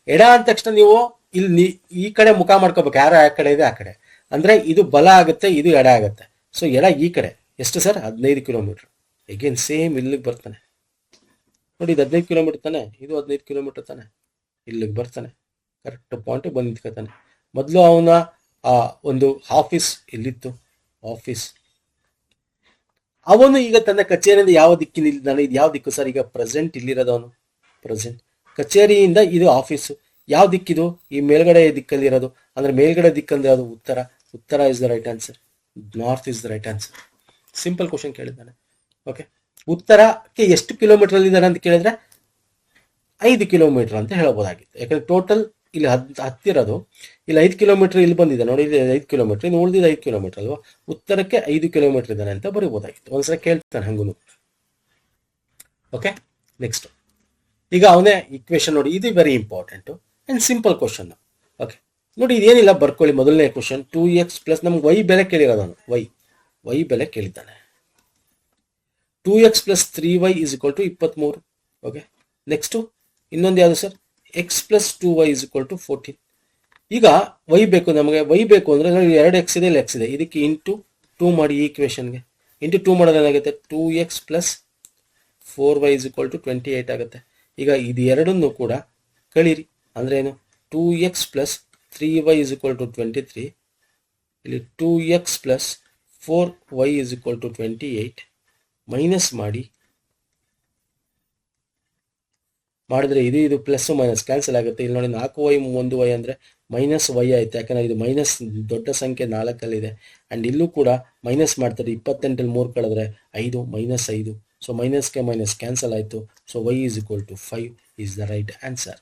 S1: ಎಡ ಅಂದ ತಕ್ಷಣ ನೀವು ಇಲ್ಲಿ ಈ ಕಡೆ ಮುಖ ಮಾಡ್ಕೋಬೇಕು. ಆರೋ ಆ ಕಡೆ ಇದೆ, ಆ ಕಡೆ ಅಂದ್ರೆ ಇದು ಬಲ ಆಗುತ್ತೆ, ಇದು ಎಡ ಆಗುತ್ತೆ. ಸೊ ಎಡ ಈ ಕಡೆ. ಎಷ್ಟು ಸರ್? 15 ಕಿಲೋಮೀಟರ್. ಎಗೇನ್ ಸೇಮ್ ಇಲ್ಲಿಗೆ ಬರ್ತಾನೆ. ನೋಡಿ, ಇದು 15 ಕಿಲೋಮೀಟರ್ ತಾನೆ, ಇದು 15 ಕಿಲೋಮೀಟರ್ ತಾನೆ. ಇಲ್ಲಿಗೆ ಬರ್ತಾನೆ, ಕರೆಕ್ಟ್ ಪಾಯಿಂಟ್ ಬಂದು ನಿಂತ್ಕೊತಾನೆ. ಮೊದಲು ಅವನ ಒಂದು ಆಫೀಸ್ ಇಲ್ಲಿತ್ತು, ಆಫೀಸ್. ಅವನು ಈಗ ತನ್ನ ಕಚೇರಿಯಿಂದ ಯಾವ ದಿಕ್ಕಿನಿದ್ದಾನೆ? ಇದು ಯಾವ ದಿಕ್ಕು ಸರ್? ಈಗ ಪ್ರೆಸೆಂಟ್ ಇಲ್ಲಿರೋದು ಅವನು, ಪ್ರೆಸೆಂಟ್. ಕಚೇರಿಯಿಂದ ಇದು ಆಫೀಸು. ಯಾವ ದಿಕ್ಕಿದು? ಈ ಮೇಲ್ಗಡೆ ದಿಕ್ಕಲ್ಲಿರೋದು. ಅಂದ್ರೆ ಮೇಲ್ಗಡೆ ದಿಕ್ಕಂದ್ರೆ ಅದು ಉತ್ತರ. ಉತ್ತರ is the right answer, north is the right answer. Simple question ಕೇಳಿದ್ದಾನೆ. ಓಕೆ, ಉತ್ತರಕ್ಕೆ ಎಷ್ಟು ಕಿಲೋಮೀಟರ್ ಇದ್ದಾನೆ ಅಂತ ಕೇಳಿದ್ರೆ 5 ಕಿಲೋಮೀಟರ್ ಅಂತ ಹೇಳ್ಬೋದಾಗಿತ್ತು. ಯಾಕಂದ್ರೆ ಟೋಟಲ್ ಇಲ್ಲಿ ಹತ್ತಿರೋದು ಇಲ್ಲಿ 5 ಕಿಲೋಮೀಟರ್ ಇಲ್ಲಿ ಬಂದಿದೆ ನೋಡಿ, ಇಲ್ಲಿ 5 ಕಿಲೋಮೀಟರ್, ಇನ್ನು ಉಳಿದಿದ್ದು 5 ಕಿಲೋಮೀಟರ್ ಅಲ್ವಾ. ಉತ್ತರಕ್ಕೆ 5 ಕಿಲೋಮೀಟರ್ ಇದ್ದಾನೆ ಅಂತ ಬರೀಬೋದಾಗಿತ್ತು. ಒಂದ್ಸಲ ಕೇಳ್ತಾನೆ ಹಂಗೂ. ಓಕೆ, ನೆಕ್ಸ್ಟ್ ಈಗ ಅವನೇ ಇಕ್ವೇಶನ್ ನೋಡಿ, ಇದು very important and simple question. Okay, ನೋಡಿ, ಇದೇನಿಲ್ಲ ಬರ್ಕೊಳ್ಳಿ. ಮೊದಲನೇ ಕ್ವಶನ್ 2x ಪ್ಲಸ್ ನಮ್ಗೆ y ಬೆಲೆ ಕೇಳಿರೋದವನು, y ಬೆಲೆ ಕೇಳಿದ್ದಾನೆ. 2x plus 3y is equal to 23. Okay, next ಇನ್ನೊಂದು ಯಾವುದು sir? x plus 2y is equal to 14. ಈಗ y ಬೇಕು ನಮಗೆ. y ಬೇಕು ಅಂದರೆ ನೋಡಿ, 2x ಇದೆ, ಇಲ್ಲಿ x ಇದೆ, ಇದಕ್ಕೆ ಇಂಟು 2 ಮಾಡಿ. ಈ ಇಕ್ವೇಶನ್ಗೆ ಇಂಟು 2 ಮಾಡೋದು ಏನಾಗುತ್ತೆ? 2x plus 4y is equal to 28 ಆಗುತ್ತೆ. ಈಗ ಇದು ಎರಡನ್ನೂ ಕೂಡ ಕಳೀರಿ. ಅಂದ್ರೆ ಏನು? 2x plus 3y is equal to 23. ಇಲ್ಲಿ 2x plus 4y is equal to 28 minus ಮಾಡಿದ್ರೆ ಇದು ಪ್ಲಸ್ ಮೈನಸ್ ಕ್ಯಾನ್ಸಲ್ ಆಗುತ್ತೆ. ಇಲ್ಲಿ ನೋಡಿ, 4y 1y ಅಂದರೆ ಮೈನಸ್ y ಆಯ್ತು. ಯಾಕಂದ್ರೆ ಇದು ಮೈನಸ್ ದೊಡ್ಡ ಸಂಖ್ಯೆ 4 ಅಂಡ್ ಇಲ್ಲೂ ಕೂಡ ಮೈನಸ್ ಮಾಡ್ತಾರೆ. 28 3 ಕಳೆದ್ರೆ 5 ಮೈನಸ್ 5. ಸೊ ಮೈನಸ್ಗೆ ಮೈನಸ್ ಕ್ಯಾನ್ಸಲ್ ಆಯಿತು. So y is equal to 5 is the right answer.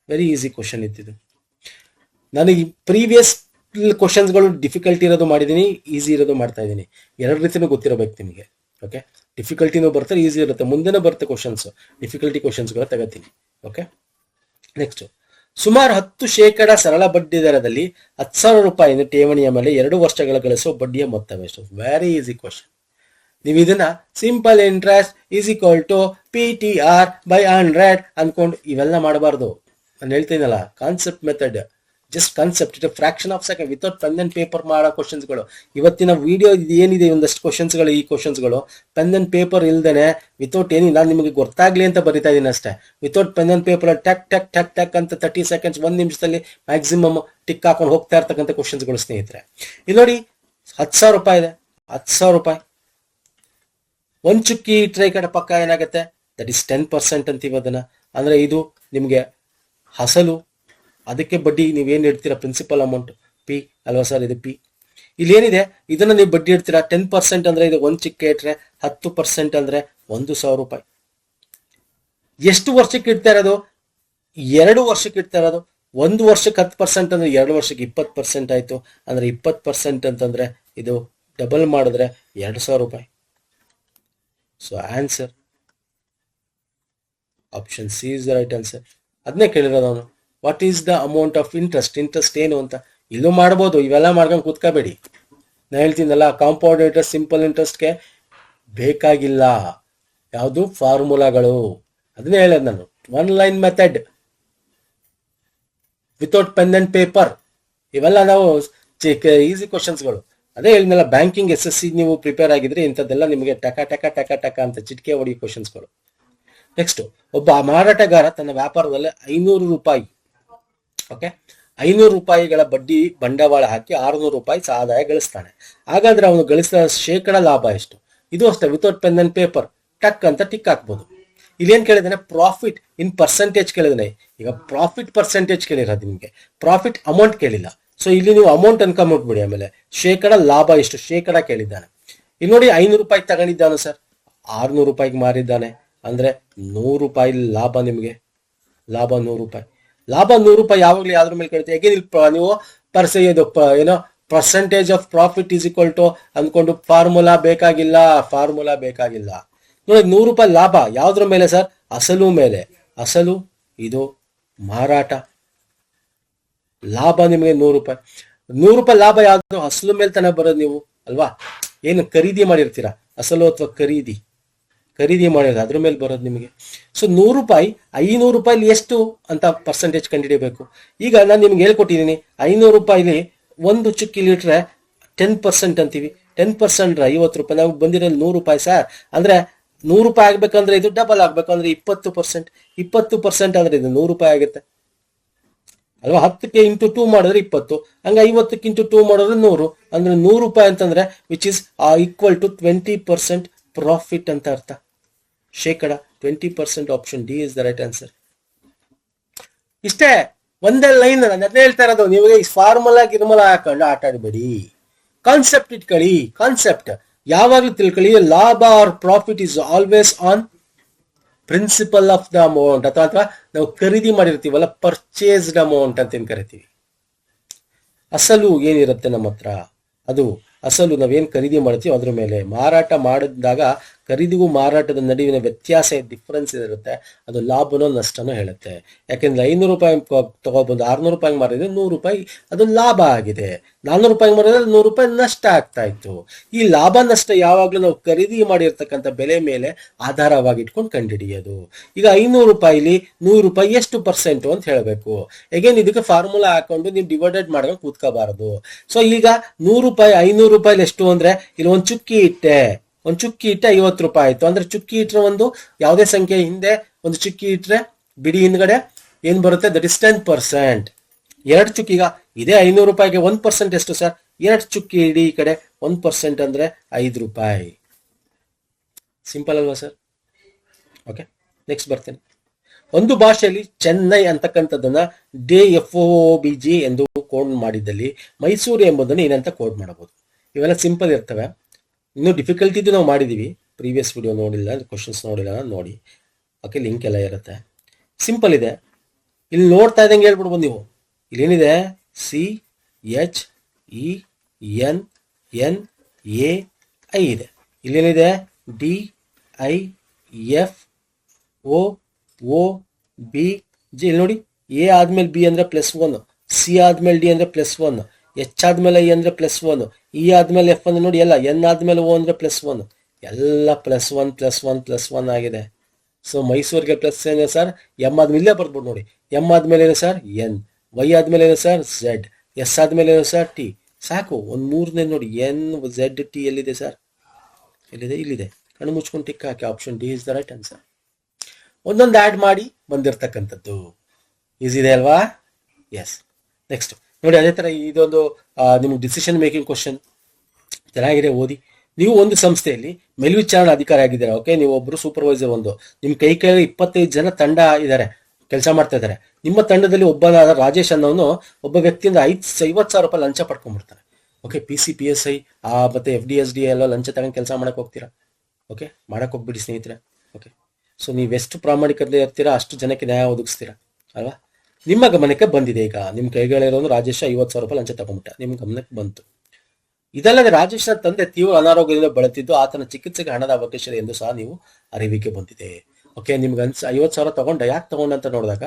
S1: Very easy question ಇತ್ತಿದು. ನನಗೆ ಪ್ರೀವಿಯಸ್ ಕ್ವಶನ್ಸ್ಗಳು ಡಿಫಿಕಲ್ಟ್ ಇರೋದು ಮಾಡಿದ್ದೀನಿ, ಈಸಿ ಇರೋದು ಮಾಡ್ತಾ ಇದ್ದೀನಿ. ಎರಡು ರೀತಿಯೂ ಗೊತ್ತಿರಬೇಕು ನಿಮಗೆ. ಓಕೆ, ಡಿಫಿಕಲ್ಟಿನೂ ಬರ್ತಾರೆ, ಈಸಿ ಇರುತ್ತೆ, ಮುಂದೆನೂ ಬರುತ್ತೆ ಕ್ವಶನ್ಸ್, ಡಿಫಿಕಲ್ಟಿ ಕ್ವಶನ್ಸ್ಗಳ ತಗೋತೀನಿ. ಓಕೆ, ನೆಕ್ಸ್ಟ್, ಸುಮಾರು 10% ಸರಳ ಬಡ್ಡಿ ದರದಲ್ಲಿ 10,000 ರೂಪಾಯಿನ ಠೇವಣಿಯ ಮೇಲೆ 2 ವರ್ಷಗಳ ಗಳಿಸುವ ಬಡ್ಡಿಯ ಮೊತ್ತವೆಷ್ಟು? Very easy question. ನೀವು ಇದನ್ನ simple interest is equal to PTR/100 ಅನ್ಕೊಂಡು ಇವೆಲ್ಲ ಮಾಡಬಾರ್ದು. ನಾನು ಹೇಳ್ತೀನಲ್ಲ, concept method, just concept, it fraction of second, without pen and paper ಮಾಡೋ ಕ್ವಶನ್ಸ್ಗಳು. ಇವತ್ತಿನ ವಿಡಿಯೋ ಏನಿದೆ ಒಂದಷ್ಟು ಕ್ವಶನ್ಸ್ಗಳು, ಈ ಕ್ವಶನ್ಸ್ಗಳು ಪೆನ್ ಅಂಡ್ ಪೇಪರ್ ಇಲ್ದೇನೆ ವಿತೌಟ್ ಏನಿ, ನಾನು ನಿಮಗೆ ಗೊತ್ತಾಗ್ಲಿ ಅಂತ ಬರಿತಾ ಇದ್ದೀನಿ ಅಷ್ಟೇ. ವಿತೌಟ್ ಪೆನ್ ಅಂಡ್ ಪೇಪರ್ ಟಕ್ ಟಕ್ ಟಕ್ ಟಕ್ ಅಂತ 30 ಸೆಕೆಂಡ್ಸ್, 1 ನಿಮಿಷದಲ್ಲಿ ಮ್ಯಾಕ್ಸಿಮಮ್ ಟಿಕ್ ಹಾಕೊಂಡು ಹೋಗ್ತಾ ಇರ್ತಕ್ಕಂಥ ಕ್ವಶನ್ಸ್ಗಳು ಸ್ನೇಹಿತರೆ. ಇಲ್ಲಿ ನೋಡಿ, 10,000 ರೂಪಾಯಿ ಇದೆ, 10,000 ರೂಪಾಯಿ ಒಂದ್ ಚುಕ್ಕಿ ಇಟ್ರೆ ಈ ಕಡೆ ಪಕ್ಕ ಏನಾಗುತ್ತೆ, ದಟ್ ಇಸ್ 10% ಅಂತೀವಿ ಅದನ್ನ. ಅಂದ್ರೆ ಇದು ನಿಮ್ಗೆ ಅಸಲು, ಅದಕ್ಕೆ ಬಡ್ಡಿ ನೀವೇನು ಇಡ್ತೀರಾ, ಪ್ರಿನ್ಸಿಪಲ್ ಅಮೌಂಟ್ ಪಿ ಅಲ್ವಾ ಸರ್, ಇದು ಪಿ. ಇಲ್ಲಿ ಏನಿದೆ ಇದನ್ನ ನೀವು ಬಡ್ಡಿ ಇಡ್ತೀರಾ. 10% ಅಂದ್ರೆ ಇದು ಒಂದ್ ಚಿಕ್ಕೆ ಇಟ್ರೆ, 10% ಅಂದ್ರೆ 1,000 ರೂಪಾಯಿ. ಎಷ್ಟು ವರ್ಷಕ್ಕೆ ಇಡ್ತಾ ಇರೋದು? 2 ವರ್ಷಕ್ಕೆ ಇಡ್ತಾ ಇರೋದು. 1 ವರ್ಷಕ್ಕೆ 10% ಅಂದ್ರೆ 2 ವರ್ಷಕ್ಕೆ 20% ಆಯ್ತು. ಅಂದ್ರೆ 20% ಅಂತಂದ್ರೆ ಇದು ಡಬಲ್ ಮಾಡಿದ್ರೆ 2,000 ರೂಪಾಯಿ. So answer option C is the right answer. ಅದನ್ನೇ ಕೇಳಿರೋದು ಅವನು, what is the amount of interest, interest ಏನು ಅಂತ. ಇಲ್ಲೂ ಮಾಡ್ಬೋದು, ಇವೆಲ್ಲ ಮಾಡ್ಕೊಂಡು ಕೂತ್ಕೋಬೇಡಿ. ನಾನು ಹೇಳ್ತೀನಲ್ಲ, ಕಾಂಪೌಂಡ್ ಇಂಟ್ರೆಸ್ಟ್, ಸಿಂಪಲ್ ಇಂಟ್ರೆಸ್ಟ್ಗೆ ಬೇಕಾಗಿಲ್ಲ ಯಾವುದು ಫಾರ್ಮುಲಾಗಳು. ಅದನ್ನೇ ಹೇಳೋದು ನಾನು, 1 line method without pen and paper. ಇವೆಲ್ಲ ನಾವು ಈಸಿ ಕ್ವಶನ್ಸ್ಗಳು. ಅದೇ ಹೇಳಿದ್ನಲ್ಲ, ಬ್ಯಾಂಕಿಂಗ್ SSC ನೀವು ಪ್ರಿಪೇರ್ ಆಗಿದ್ರೆ ಇಂಥದ್ದೆಲ್ಲ ನಿಮಗೆ ಟಕ ಟಕ ಟಕ ಟಕ ಅಂತ ಚಿಟಿಕೆ ಹೊಡಿ ಕ್ವಶನ್ಸ್ಗಳು. ನೆಕ್ಸ್ಟ್, ಒಬ್ಬ ಮಾರಾಟಗಾರ ತನ್ನ ವ್ಯಾಪಾರದಲ್ಲಿ 500 ರೂಪಾಯಿ, ಓಕೆ, 500 ರೂಪಾಯಿಗಳ ಬಡ್ಡಿ ಬಂಡವಾಳ ಹಾಕಿ 600 ರೂಪಾಯಿ ಆದಾಯ ಗಳಿಸ್ತಾನೆ. ಹಾಗಾದ್ರೆ ಅವನು ಗಳಿಸಿದ ಶೇಕಡ ಲಾಭ ಎಷ್ಟು? ಇದು ಅಷ್ಟೇ, ವಿತೌಟ್ ಪೆನ್ ಅಂಡ್ ಪೇಪರ್ ಟಕ್ ಅಂತ ಟಿಕ್ ಹಾಕ್ಬೋದು. ಇಲ್ಲೇನ್ ಕೇಳಿದಾನೆ, ಪ್ರಾಫಿಟ್ ಇನ್ ಪರ್ಸೆಂಟೇಜ್ ಕೇಳಿದಾನೆ. ಈಗ ಪ್ರಾಫಿಟ್ ಪರ್ಸೆಂಟೇಜ್ ಕೇಳಿರೋದು ನಿಮಗೆ, ಪ್ರಾಫಿಟ್ ಅಮೌಂಟ್ ಕೇಳಿಲ್ಲ. ಸೊ ಇಲ್ಲಿ ನೀವು ಅಮೌಂಟ್ ಅನ್ಕೊಂಬಿಟ್ಬಿಡಿ. ಆಮೇಲೆ ಶೇಕಡ ಲಾಭ ಎಷ್ಟು, ಶೇಕಡ ಕೇಳಿದ್ದಾನೆ. ಇಲ್ಲಿ ನೋಡಿ, 500 ರೂಪಾಯಿ ತಗೊಂಡಿದ್ದಾನೆ ಸರ್, 600 ರೂಪಾಯಿಗೆ ಮಾರಿದ್ದಾನೆ. ಅಂದ್ರೆ 100 ರೂಪಾಯಿ ಲಾಭ ನಿಮಗೆ, ಲಾಭ 100 ರೂಪಾಯಿ. ಲಾಭ 100 ರೂಪಾಯಿ ಯಾವಾಗಲೂ ಯಾವ್ದ್ರ ಮೇಲೆ ಕೇಳುತ್ತೆ, ಹೇಗೆ ನೀವು ಏನೋ percentage of profit is equal to ಅಂದ್ಕೊಂಡು ಫಾರ್ಮುಲಾ ಬೇಕಾಗಿಲ್ಲ, ಫಾರ್ಮುಲಾ ಬೇಕಾಗಿಲ್ಲ. ನೋಡಿ, 100 ರೂಪಾಯಿ ಲಾಭ ಯಾವ್ದ್ರ ಮೇಲೆ ಸರ್? ಅಸಲು ಮೇಲೆ. ಅಸಲು ಇದು ಮಾರಾಟ. ಲಾಭ ನಿಮಗೆ 100 ರೂಪಾಯಿ. 100 ರೂಪಾಯಿ ಲಾಭ ಯಾವ್ದು? ಅಸಲು ಮೇಲೆ ತಾನೇ ಬರೋದು ನೀವು ಅಲ್ವಾ? ಏನು ಖರೀದಿ ಮಾಡಿರ್ತೀರಾ, ಅಸಲು ಅಥವಾ ಖರೀದಿ ಮಾಡಿರೋದು, ಅದ್ರ ಮೇಲೆ ಬರೋದು ನಿಮಗೆ. ಸೊ 100 ರೂಪಾಯಿ, 500 ರೂಪಾಯಿಲಿ ಎಷ್ಟು ಅಂತ ಪರ್ಸೆಂಟೇಜ್ ಕಂಡುಹಿಡಿಯಬೇಕು. ಈಗ ನಾನು ನಿಮ್ಗೆ ಹೇಳ್ಕೊಟ್ಟಿದ್ದೀನಿ, 500 ರೂಪಾಯಿಲಿ ಒಂದು ಚುಕ್ಕಿ ಲೀಟ್ರೆ 10% ಅಂತೀವಿ. 10% 50 ರೂಪಾಯಿ. ನಾವು ಬಂದಿರೋದು 100 ರೂಪಾಯಿ ಸರ್. ಅಂದ್ರೆ 100 ರೂಪಾಯಿ ಆಗ್ಬೇಕಂದ್ರೆ ಇದು ಡಬಲ್ ಆಗ್ಬೇಕಂದ್ರೆ 20%. 20% ಅಂದ್ರೆ ಇದು 100 ರೂಪಾಯಿ ಆಗುತ್ತೆ ಅಲ್ವಾ? 10ಕ್ಕೆ ಇಂಟು 2 ಮಾಡಿದ್ರೆ 20, ಹಂಗೆ 50ಕ್ಕೆ ಇಂಟು 2 ಮಾಡಿದ್ರೆ 100. ಅಂದ್ರೆ 100 ರೂಪಾಯಿ ಅಂತಂದ್ರೆ which is equal to 20% profit ಅಂತ ಅರ್ಥ. ಶೇಕಡ 20%. Option D is the right answer. ಇಷ್ಟೇ, ಒಂದೇ ಲೈನ್. ನಾನು ಅದೇ ಹೇಳ್ತಾ ಇರೋದು, ನೀವು ಈ ಫಾರ್ಮುಲಾ ಗಿರ್ಮುಲಾ ಹಾಕೊಂಡು ಆಟ ಆಡಬೇಡಿ. ಕಾನ್ಸೆಪ್ಟ್ ಇಟ್ಕೊಳ್ಳಿ. ಕಾನ್ಸೆಪ್ಟ್ ಯಾವಾಗ್ಲೂ ತಿಳ್ಕೊಳ್ಳಿ. ಲಾಭ or profit is always on principle of the amount, ಅಥವಾ ನಾವು ಖರೀದಿ ಮಾಡಿರ್ತೀವಲ್ಲ, ಪರ್ಚೇಸ್ಡ್ ಅಮೌಂಟ್ ಅಂತ ಕರಿತೀವಿ. ಅಸಲು ಏನಿರುತ್ತೆ ನಮ್ಮ ಹತ್ರ, ಅದು ಅಸಲು ನಾವೇನು ಖರೀದಿ ಮಾಡ್ತೀವಿ ಅದ್ರ ಮೇಲೆ. ಮಾರಾಟ ಮಾಡಿದಾಗ ಖರೀದಿಗೂ ಮಾರಾಟದ ನಡುವಿನ ವ್ಯತ್ಯಾಸ, ಡಿಫ್ರೆನ್ಸ್ ಇರುತ್ತೆ, ಅದು ಲಾಭನೋ ನಷ್ಟನೋ ಹೇಳುತ್ತೆ. ಯಾಕೆಂದ್ರೆ 500 ರೂಪಾಯಿ ತಗೊಳ್ಬೋದು, 600 ರೂಪಾಯಿ ಮಾರಿದ್ರೆ 100 ರೂಪಾಯಿ ಅದು ಲಾಭ ಆಗಿದೆ. 400 ರೂಪಾಯಿ ಮಾರಿದ್ರೆ 100 ರೂಪಾಯಿ ನಷ್ಟ ಆಗ್ತಾ ಇತ್ತು. ಈ ಲಾಭ ನಷ್ಟ ಯಾವಾಗ್ಲೂ ನಾವು ಖರೀದಿ ಮಾಡಿರ್ತಕ್ಕಂಥ ಬೆಲೆ ಮೇಲೆ ಆಧಾರವಾಗಿ ಇಟ್ಕೊಂಡು ಕಂಡುಹಿಡಿಯೋದು. ಈಗ 500 ರೂಪಾಯಿಲಿ 100 ರೂಪಾಯಿ ಎಷ್ಟು ಪರ್ಸೆಂಟ್ ಅಂತ ಹೇಳಬೇಕು. ಹೇಗೇನು ಇದಕ್ಕೆ ಫಾರ್ಮುಲಾ ಹಾಕೊಂಡು ನೀವು ಡಿವೈಡೆಡ್ ಮಾಡ್ಕೊಂಡು ಕೂತ್ಕೋಬಾರದು. ಸೊ ಈಗ 100 ರೂಪಾಯಿ 500 ರೂಪಾಯಿಲಿ ಎಷ್ಟು ಅಂದ್ರೆ, ಇಲ್ಲಿ ಒಂದು ಚುಕ್ಕಿ ಇಟ್ಟೆ 50 ರೂಪಾಯಿ ಆಯ್ತು. ಅಂದ್ರೆ ಚುಕ್ಕಿ ಇಟ್ರೆ ಒಂದು ಯಾವುದೇ ಸಂಖ್ಯೆ ಹಿಂದೆ ಒಂದು ಚುಕ್ಕಿ ಇಟ್ರೆ ಬಿಡಿ ಹಿಂದ್ಗಡೆ ಏನ್ ಬರುತ್ತೆ, ದಟ್ ಇಸ್ 10%. 2 ಚುಕ್ಕಿ, ಈಗ ಇದೇ 500 ರೂಪಾಯಿಗೆ 1% ಎಷ್ಟು ಸರ್? 2 ಚುಕ್ಕಿ ಇಡಿ ಈ ಕಡೆ, 1% ಅಂದ್ರೆ 5 ರೂಪಾಯಿ. ಸಿಂಪಲ್ ಅಲ್ವಾ ಸರ್? ಓಕೆ, ನೆಕ್ಸ್ಟ್ ಬರ್ತೇನೆ. ಒಂದು ಭಾಷೆಯಲ್ಲಿ ಚೆನ್ನೈ ಅಂತಕ್ಕಂಥದ್ದನ್ನ DFOBG ಎಂದು ಕೋಡ್ ಮಾಡಿದ್ದಲ್ಲಿ ಮೈಸೂರು ಎಂಬುದನ್ನು ಏನಂತ ಕೋಡ್ ಮಾಡಬಹುದು? ಇವೆಲ್ಲ ಸಿಂಪಲ್ ಇರ್ತವೆ. ಇನ್ನು ಡಿಫಿಕಲ್ಟಿದು ನಾವು ಮಾಡಿದೀವಿ, ಪ್ರೀವಿಯಸ್ ವಿಡಿಯೋ ನೋಡಿಲ್ಲ, ಕ್ವಶನ್ಸ್ ನೋಡಿಲ್ಲ, ನೋಡಿ. ಓಕೆ, ಲಿಂಕ್ ಎಲ್ಲ ಇರುತ್ತೆ. ಸಿಂಪಲ್ ಇದೆ. ಇಲ್ಲಿ ನೋಡ್ತಾ ಇದ್ದಂಗೆ ಹೇಳ್ಬಿಡ್ಬೋದು ನೀವು. ಇಲ್ಲೇನಿದೆ, CHENNAI ಇದೆ. ಇಲ್ಲೇನಿದೆ, DFOBG I F O O B G. ಇಲ್ಲಿ ನೋಡಿ, ಎ ಆದ್ಮೇಲೆ ಬಿ ಅಂದ್ರೆ +1, ಸಿ ಆದ್ಮೇಲೆ ಡಿ ಅಂದ್ರೆ +1, ಎಚ್ ಆದ್ಮೇಲೆ ಐ ಅಂದ್ರೆ +1, ಇ ಆದ್ಮೇಲೆ ಎಫ್ ಅಂದ್ರೆ ನೋಡಿ ಎಲ್ಲ, ಎನ್ ಆದ್ಮೇಲೆ ಓ ಅಂದ್ರೆ +1, ಎಲ್ಲ +1 ಆಗಿದೆ. ಸೊ ಮೈಸೂರಿಗೆ ಪ್ಲಸ್ ಏನಿದೆ ಸರ್, ಎಮ್ ಆದ್ಮೇಲೆ ಇಲ್ಲೇ ಬರ್ಬೋದು ನೋಡಿ, ಎಮ್ ಆದ್ಮೇಲೆ ಏನು ಸರ್ ಎನ್, ವೈ ಆದ್ಮೇಲೆ ಏನು ಸರ್ ಝೆಡ್, ಎಸ್ ಆದ್ಮೇಲೆ ಏನು ಸರ್ ಟಿ. ಸಾಕು, ಒಂದು ಮೂರನೇ ನೋಡಿ, ಎನ್ ಝೆಡ್ ಟಿ ಎಲ್ಲಿದೆ ಸರ್, ಎಲ್ಲಿದೆ, ಇಲ್ಲಿದೆ. ಕಣ್ಣು ಮುಚ್ಕೊಂಡು tick hockey, option D is the right answer. ಒಂದೊಂದು ಆ್ಯಡ್ ಮಾಡಿ ಬಂದಿರತಕ್ಕಂಥದ್ದು ಈಸಿ ಇದೆ ಅಲ್ವಾ? ಎಸ್. ನೆಕ್ಸ್ಟ್ ನೋಡಿ, ಅದೇ ಥರ ಇದೊಂದು ನಿಮ್ಗೆ ಡಿಸಿಷನ್ ಮೇಕಿಂಗ್ ಕ್ವಶನ್ ಚೆನ್ನಾಗಿದೆ, ಓದಿ. ನೀವು ಒಂದು ಸಂಸ್ಥೆಯಲ್ಲಿ ಮೇಲ್ವಿಚಾರಣಾ ಅಧಿಕಾರಿ ಆಗಿದ್ದೀರಾ. ಓಕೆ, ನೀವು ಒಬ್ಬರು ಸೂಪರ್ವೈಸರ್, ಒಂದು ನಿಮ್ಮ ಕೈ 25 ಜನ ತಂಡ ಇದ್ದಾರೆ, ಕೆಲಸ ಮಾಡ್ತಾ ಇದ್ದಾರೆ. ನಿಮ್ಮ ತಂಡದಲ್ಲಿ ಒಬ್ಬನಾದ ರಾಜೇಶ್ ಅನ್ನೋನು ಒಬ್ಬ ವ್ಯಕ್ತಿಯಿಂದ 50,000 ರೂಪಾಯಿ ಲಂಚ ಪಡ್ಕೊಂಡ್ಬಿಡ್ತಾನೆ. ಓಕೆ, PC PSI ಮತ್ತೆ FD ಎಲ್ಲ ಲಂಚ ತಗೊಂಡು ಕೆಲಸ ಮಾಡಕ್ಕೆ ಹೋಗ್ತೀರಾ? ಓಕೆ, ಮಾಡಕ್ಕೆ ಹೋಗ್ಬಿಡಿ ಸ್ನೇಹಿತರೆ. ಓಕೆ, ಸೊ ನೀವೆಷ್ಟು ಪ್ರಾಮಾಣಿಕತೆ ಇರ್ತೀರಾ ಅಷ್ಟು ಜನಕ್ಕೆ ನ್ಯಾಯ ಒದಗಿಸ್ತೀರಾ ಅಲ್ವಾ? ನಿಮ್ಮ ಗಮನಕ್ಕೆ ಬಂದಿದೆ, ಈಗ ನಿಮ್ಮ ಕೈಗಳಿರೋನು ರಾಜೇಶ 50,000 ರೂಪಾಯಿ ಲಂಚ ತಗೊಂಡ್ಬಿಟ್ಟ, ನಿಮ್ಮ ಗಮನಕ್ಕೆ ಬಂತು. ಇದಲ್ಲದೆ ರಾಜೇಶ್ನ ತಂದೆ ತೀವ್ರ ಅನಾರೋಗ್ಯದಿಂದ ಬಳಲ್ತಿದ್ದು ಆತನ ಚಿಕಿತ್ಸೆಗೆ ಹಣದ ಅವಕಾಶ ಇದೆ ಎಂದು ಸಹ ನೀವು ಅರಿವಿಕೆ ಬಂದಿದೆ. ಓಕೆ, ನಿಮ್ಗೆ 50,000 ತಗೊಂಡ, ಯಾಕೆ ತಗೊಂಡ ಅಂತ ನೋಡಿದಾಗ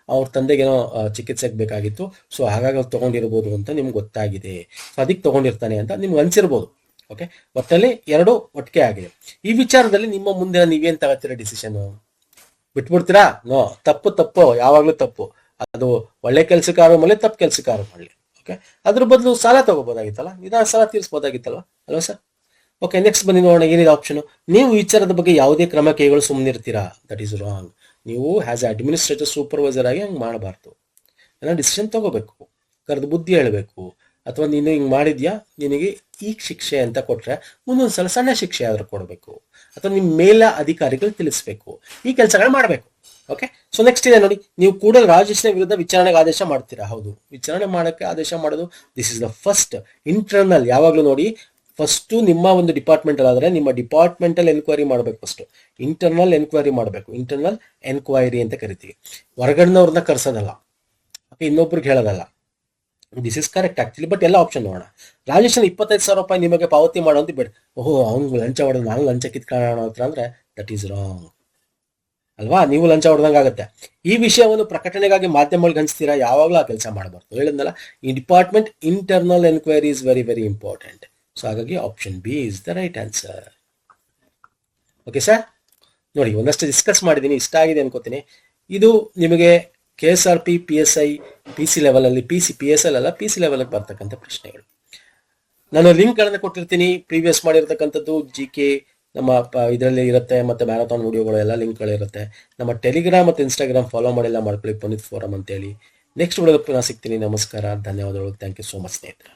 S1: ಅವ್ರ ತಂದೆಗೇನೋ ಚಿಕಿತ್ಸೆಗೆ ಬೇಕಾಗಿತ್ತು, ಸೊ ಹಾಗಾಗಿ ಅವ್ರು ತಗೊಂಡಿರ್ಬೋದು ಅಂತ ನಿಮ್ಗೆ ಗೊತ್ತಾಗಿದೆ. ಸೊ ಅದಕ್ಕೆ ತಗೊಂಡಿರ್ತಾನೆ ಅಂತ ನಿಮ್ಗೆ ಅನ್ಸಿರ್ಬೋದು. ಓಕೆ, ಒಟ್ಟಲ್ಲಿ ಎರಡು ಒಟ್ಟಿಗೆ ಆಗಿದೆ. ಈ ವಿಚಾರದಲ್ಲಿ ನಿಮ್ಮ ಮುಂದೆ ನೀವೇನ್ ತಗೋತೀರಾ ಡಿಸಿಷನ್? ಬಿಟ್ಬಿಡ್ತೀರಾ? ನೋ, ತಪ್ಪು ಯಾವಾಗ್ಲೂ ತಪ್ಪು. ಅದು ಒಳ್ಳೆ ಕೆಲ್ಸಕ್ಕಾರು ಮಾಡಲಿ, ತಪ್ಪು ಕೆಲ್ಸಕ್ಕಾರು ಮಾಡಲಿ. ಓಕೆ, ಅದ್ರ ಬದಲು ಸಾಲ ತಗೋಬೋದಾಗಿತ್ತಲ್ಲ, ನಿಧಾನ ಸಾಲ ತೀರಿಸಬಹುದಾಗಿತ್ತಲ್ವಾ ಅಲ್ವಾ ಸರ್? ಓಕೆ, ನೆಕ್ಸ್ಟ್ ಬನ್ನಿ ನೋಡೋಣ ಏನಿದೆ ಆಪ್ಷನ್. ನೀವು ವಿಚಾರದ ಬಗ್ಗೆ ಯಾವುದೇ ಕ್ರಮ ಕೈಗೊಳ್ಳು ಸುಮ್ಮನಿರ್ತೀರಾ? That is wrong. ನೀವು ಆಸ್ ಎ ಅಡ್ಮಿನಿಸ್ಟ್ರೇಟಿವ್ ಸೂಪರ್ವೈಸರ್ ಆಗಿ ಹಂಗೆ ಮಾಡಬಾರ್ದು. ಏನೋ ಡಿಸಿಷನ್ ತಗೋಬೇಕು, ಕರೆದು ಬುದ್ಧಿ ಹೇಳಬೇಕು. ಅಥವಾ ನೀನು ಹಿಂಗೆ ಮಾಡಿದ್ಯಾ, ನಿನಗೆ ಈ ಶಿಕ್ಷೆ ಅಂತ ಕೊಟ್ರೆ ಮುಂದೊಂದ್ಸಲ ಸಣ್ಣ ಶಿಕ್ಷೆ ಆದ್ರೂ ಕೊಡಬೇಕು, ಅಥವಾ ನಿಮ್ಮ ಮೇಲ ಅಧಿಕಾರಿಗಳು ತಿಳಿಸ್ಬೇಕು. ಈ ಕೆಲಸಗಳು ಮಾಡಬೇಕು. ಓಕೆ, ಸೊ ನೆಕ್ಸ್ಟ್ ಇದೆ ನೋಡಿ, ನೀವು ಕೂಡಲೇ ರಾಜೇಶ್ನ ವಿರುದ್ಧ ವಿಚಾರಣೆಗೆ ಆದೇಶ ಮಾಡ್ತೀರಾ? ಹೌದು, ವಿಚಾರಣೆ ಮಾಡೋಕ್ಕೆ ಆದೇಶ ಮಾಡೋದು this is the first internal. ಯಾವಾಗಲೂ ನೋಡಿ, ಫಸ್ಟು ನಿಮ್ಮ ಒಂದು ಡಿಪಾರ್ಟ್ಮೆಂಟಲ್ ಆದರೆ ನಿಮ್ಮ ಡಿಪಾರ್ಟ್ಮೆಂಟಲ್ ಎನ್ಕ್ವೈರಿ ಮಾಡಬೇಕು. ಫಸ್ಟ್ ಇಂಟರ್ನಲ್ ಎನ್ಕ್ವೈರಿ ಮಾಡಬೇಕು. ಇಂಟರ್ನಲ್ ಎನ್ಕ್ವೈರಿ ಅಂತ ಕರಿತೀವಿ. ಹೊರಗಡೆನವ್ರನ್ನ ಕರ್ಸೋದಲ್ಲ, ಓಕೆ, ಇನ್ನೊಬ್ರಿಗೆ ಹೇಳೋದಲ್ಲ. This is correct actually, but ಎಲ್ಲ ಆಪ್ಷನ್ ನೋಡೋಣ. ರಾಜೇಶನ್ 25,000 ರೂಪಾಯಿ ನಿಮಗೆ ಪಾವತಿ ಮಾಡೋದು ಬೇಡ. ಓಹೋ, ಅವ್ನು ಲಂಚ ಹೊಡೆದು ನಾನು ಲಂಚ ಕಿತ್ಕೊಳ್ಳೋಣ ಅಂತ ಅಂದ್ರೆ ದಟ್ ಈಸ್ ರಾಂಗ್ ಅಲ್ವಾ? ನೀವು ಲಂಚ ಹೊಡೆದಂಗೆ ಆಗುತ್ತೆ. ಈ ವಿಷಯವನ್ನು ಪ್ರಕಟಣೆಗಾಗಿ ಮಾಧ್ಯಮಗಳಿಗೆ ಹಂಚ್ತೀರಾ? ಯಾವಾಗಲೂ ಆ ಕೆಲಸ ಮಾಡಬಾರ್ದು. ಹೇಳಿದ್ನಲ್ಲ, ಈ department internal enquiry is very very important. So ಹಾಗಾಗಿ option B is the right answer. Okay sir, ನೋಡಿ ಒಂದಷ್ಟು ಡಿಸ್ಕಸ್ ಮಾಡಿದ್ದೀನಿ, ಇಷ್ಟ ಆಗಿದೆ ಅನ್ಕೋತೀನಿ. ಇದು ನಿಮಗೆ KSRP PSI PC ಲೆವೆಲಲ್ಲಿ, PSL ಅಲ್ಲ PC ಲೆವೆಲಲ್ಲಿ ಬರ್ತಕ್ಕಂಥ ಪ್ರಶ್ನೆಗಳು. ನಾನು ಲಿಂಕ್ಗಳನ್ನು ಕೊಟ್ಟಿರ್ತೀನಿ, ಪ್ರೀವಿಯಸ್ ಮಾಡಿರ್ತಕ್ಕಂಥದ್ದು GK ನಮ್ಮ ಇದರಲ್ಲಿ ಇರುತ್ತೆ, ಮತ್ತೆ ಮ್ಯಾರಥಾನ್ ವಿಡಿಯೋಗಳು ಎಲ್ಲ ಲಿಂಕ್ಗಳಿರುತ್ತೆ. ನಮ್ಮ ಟೆಲಿಗ್ರಾಮ್ ಮತ್ತು ಇನ್ಸ್ಟಾಗ್ರಾಮ್ ಫಾಲೋ ಮಾಡಿಲ್ಲ ಮಾಡ್ಕೊಳ್ಳಿ, ಪುನೀತ್ ಫೋರಮ್ ಅಂತೇಳಿ. ನೆಕ್ಸ್ಟ್ ವಿಡಿಯೋದಲ್ಲಿ ಪುನಃ ಸಿಗ್ತೀನಿ. ನಮಸ್ಕಾರ, ಧನ್ಯವಾದಗಳು. ಥ್ಯಾಂಕ್ ಯು ಸೋ ಮಚ್ ಸ್ನೇಹಿತರೆ.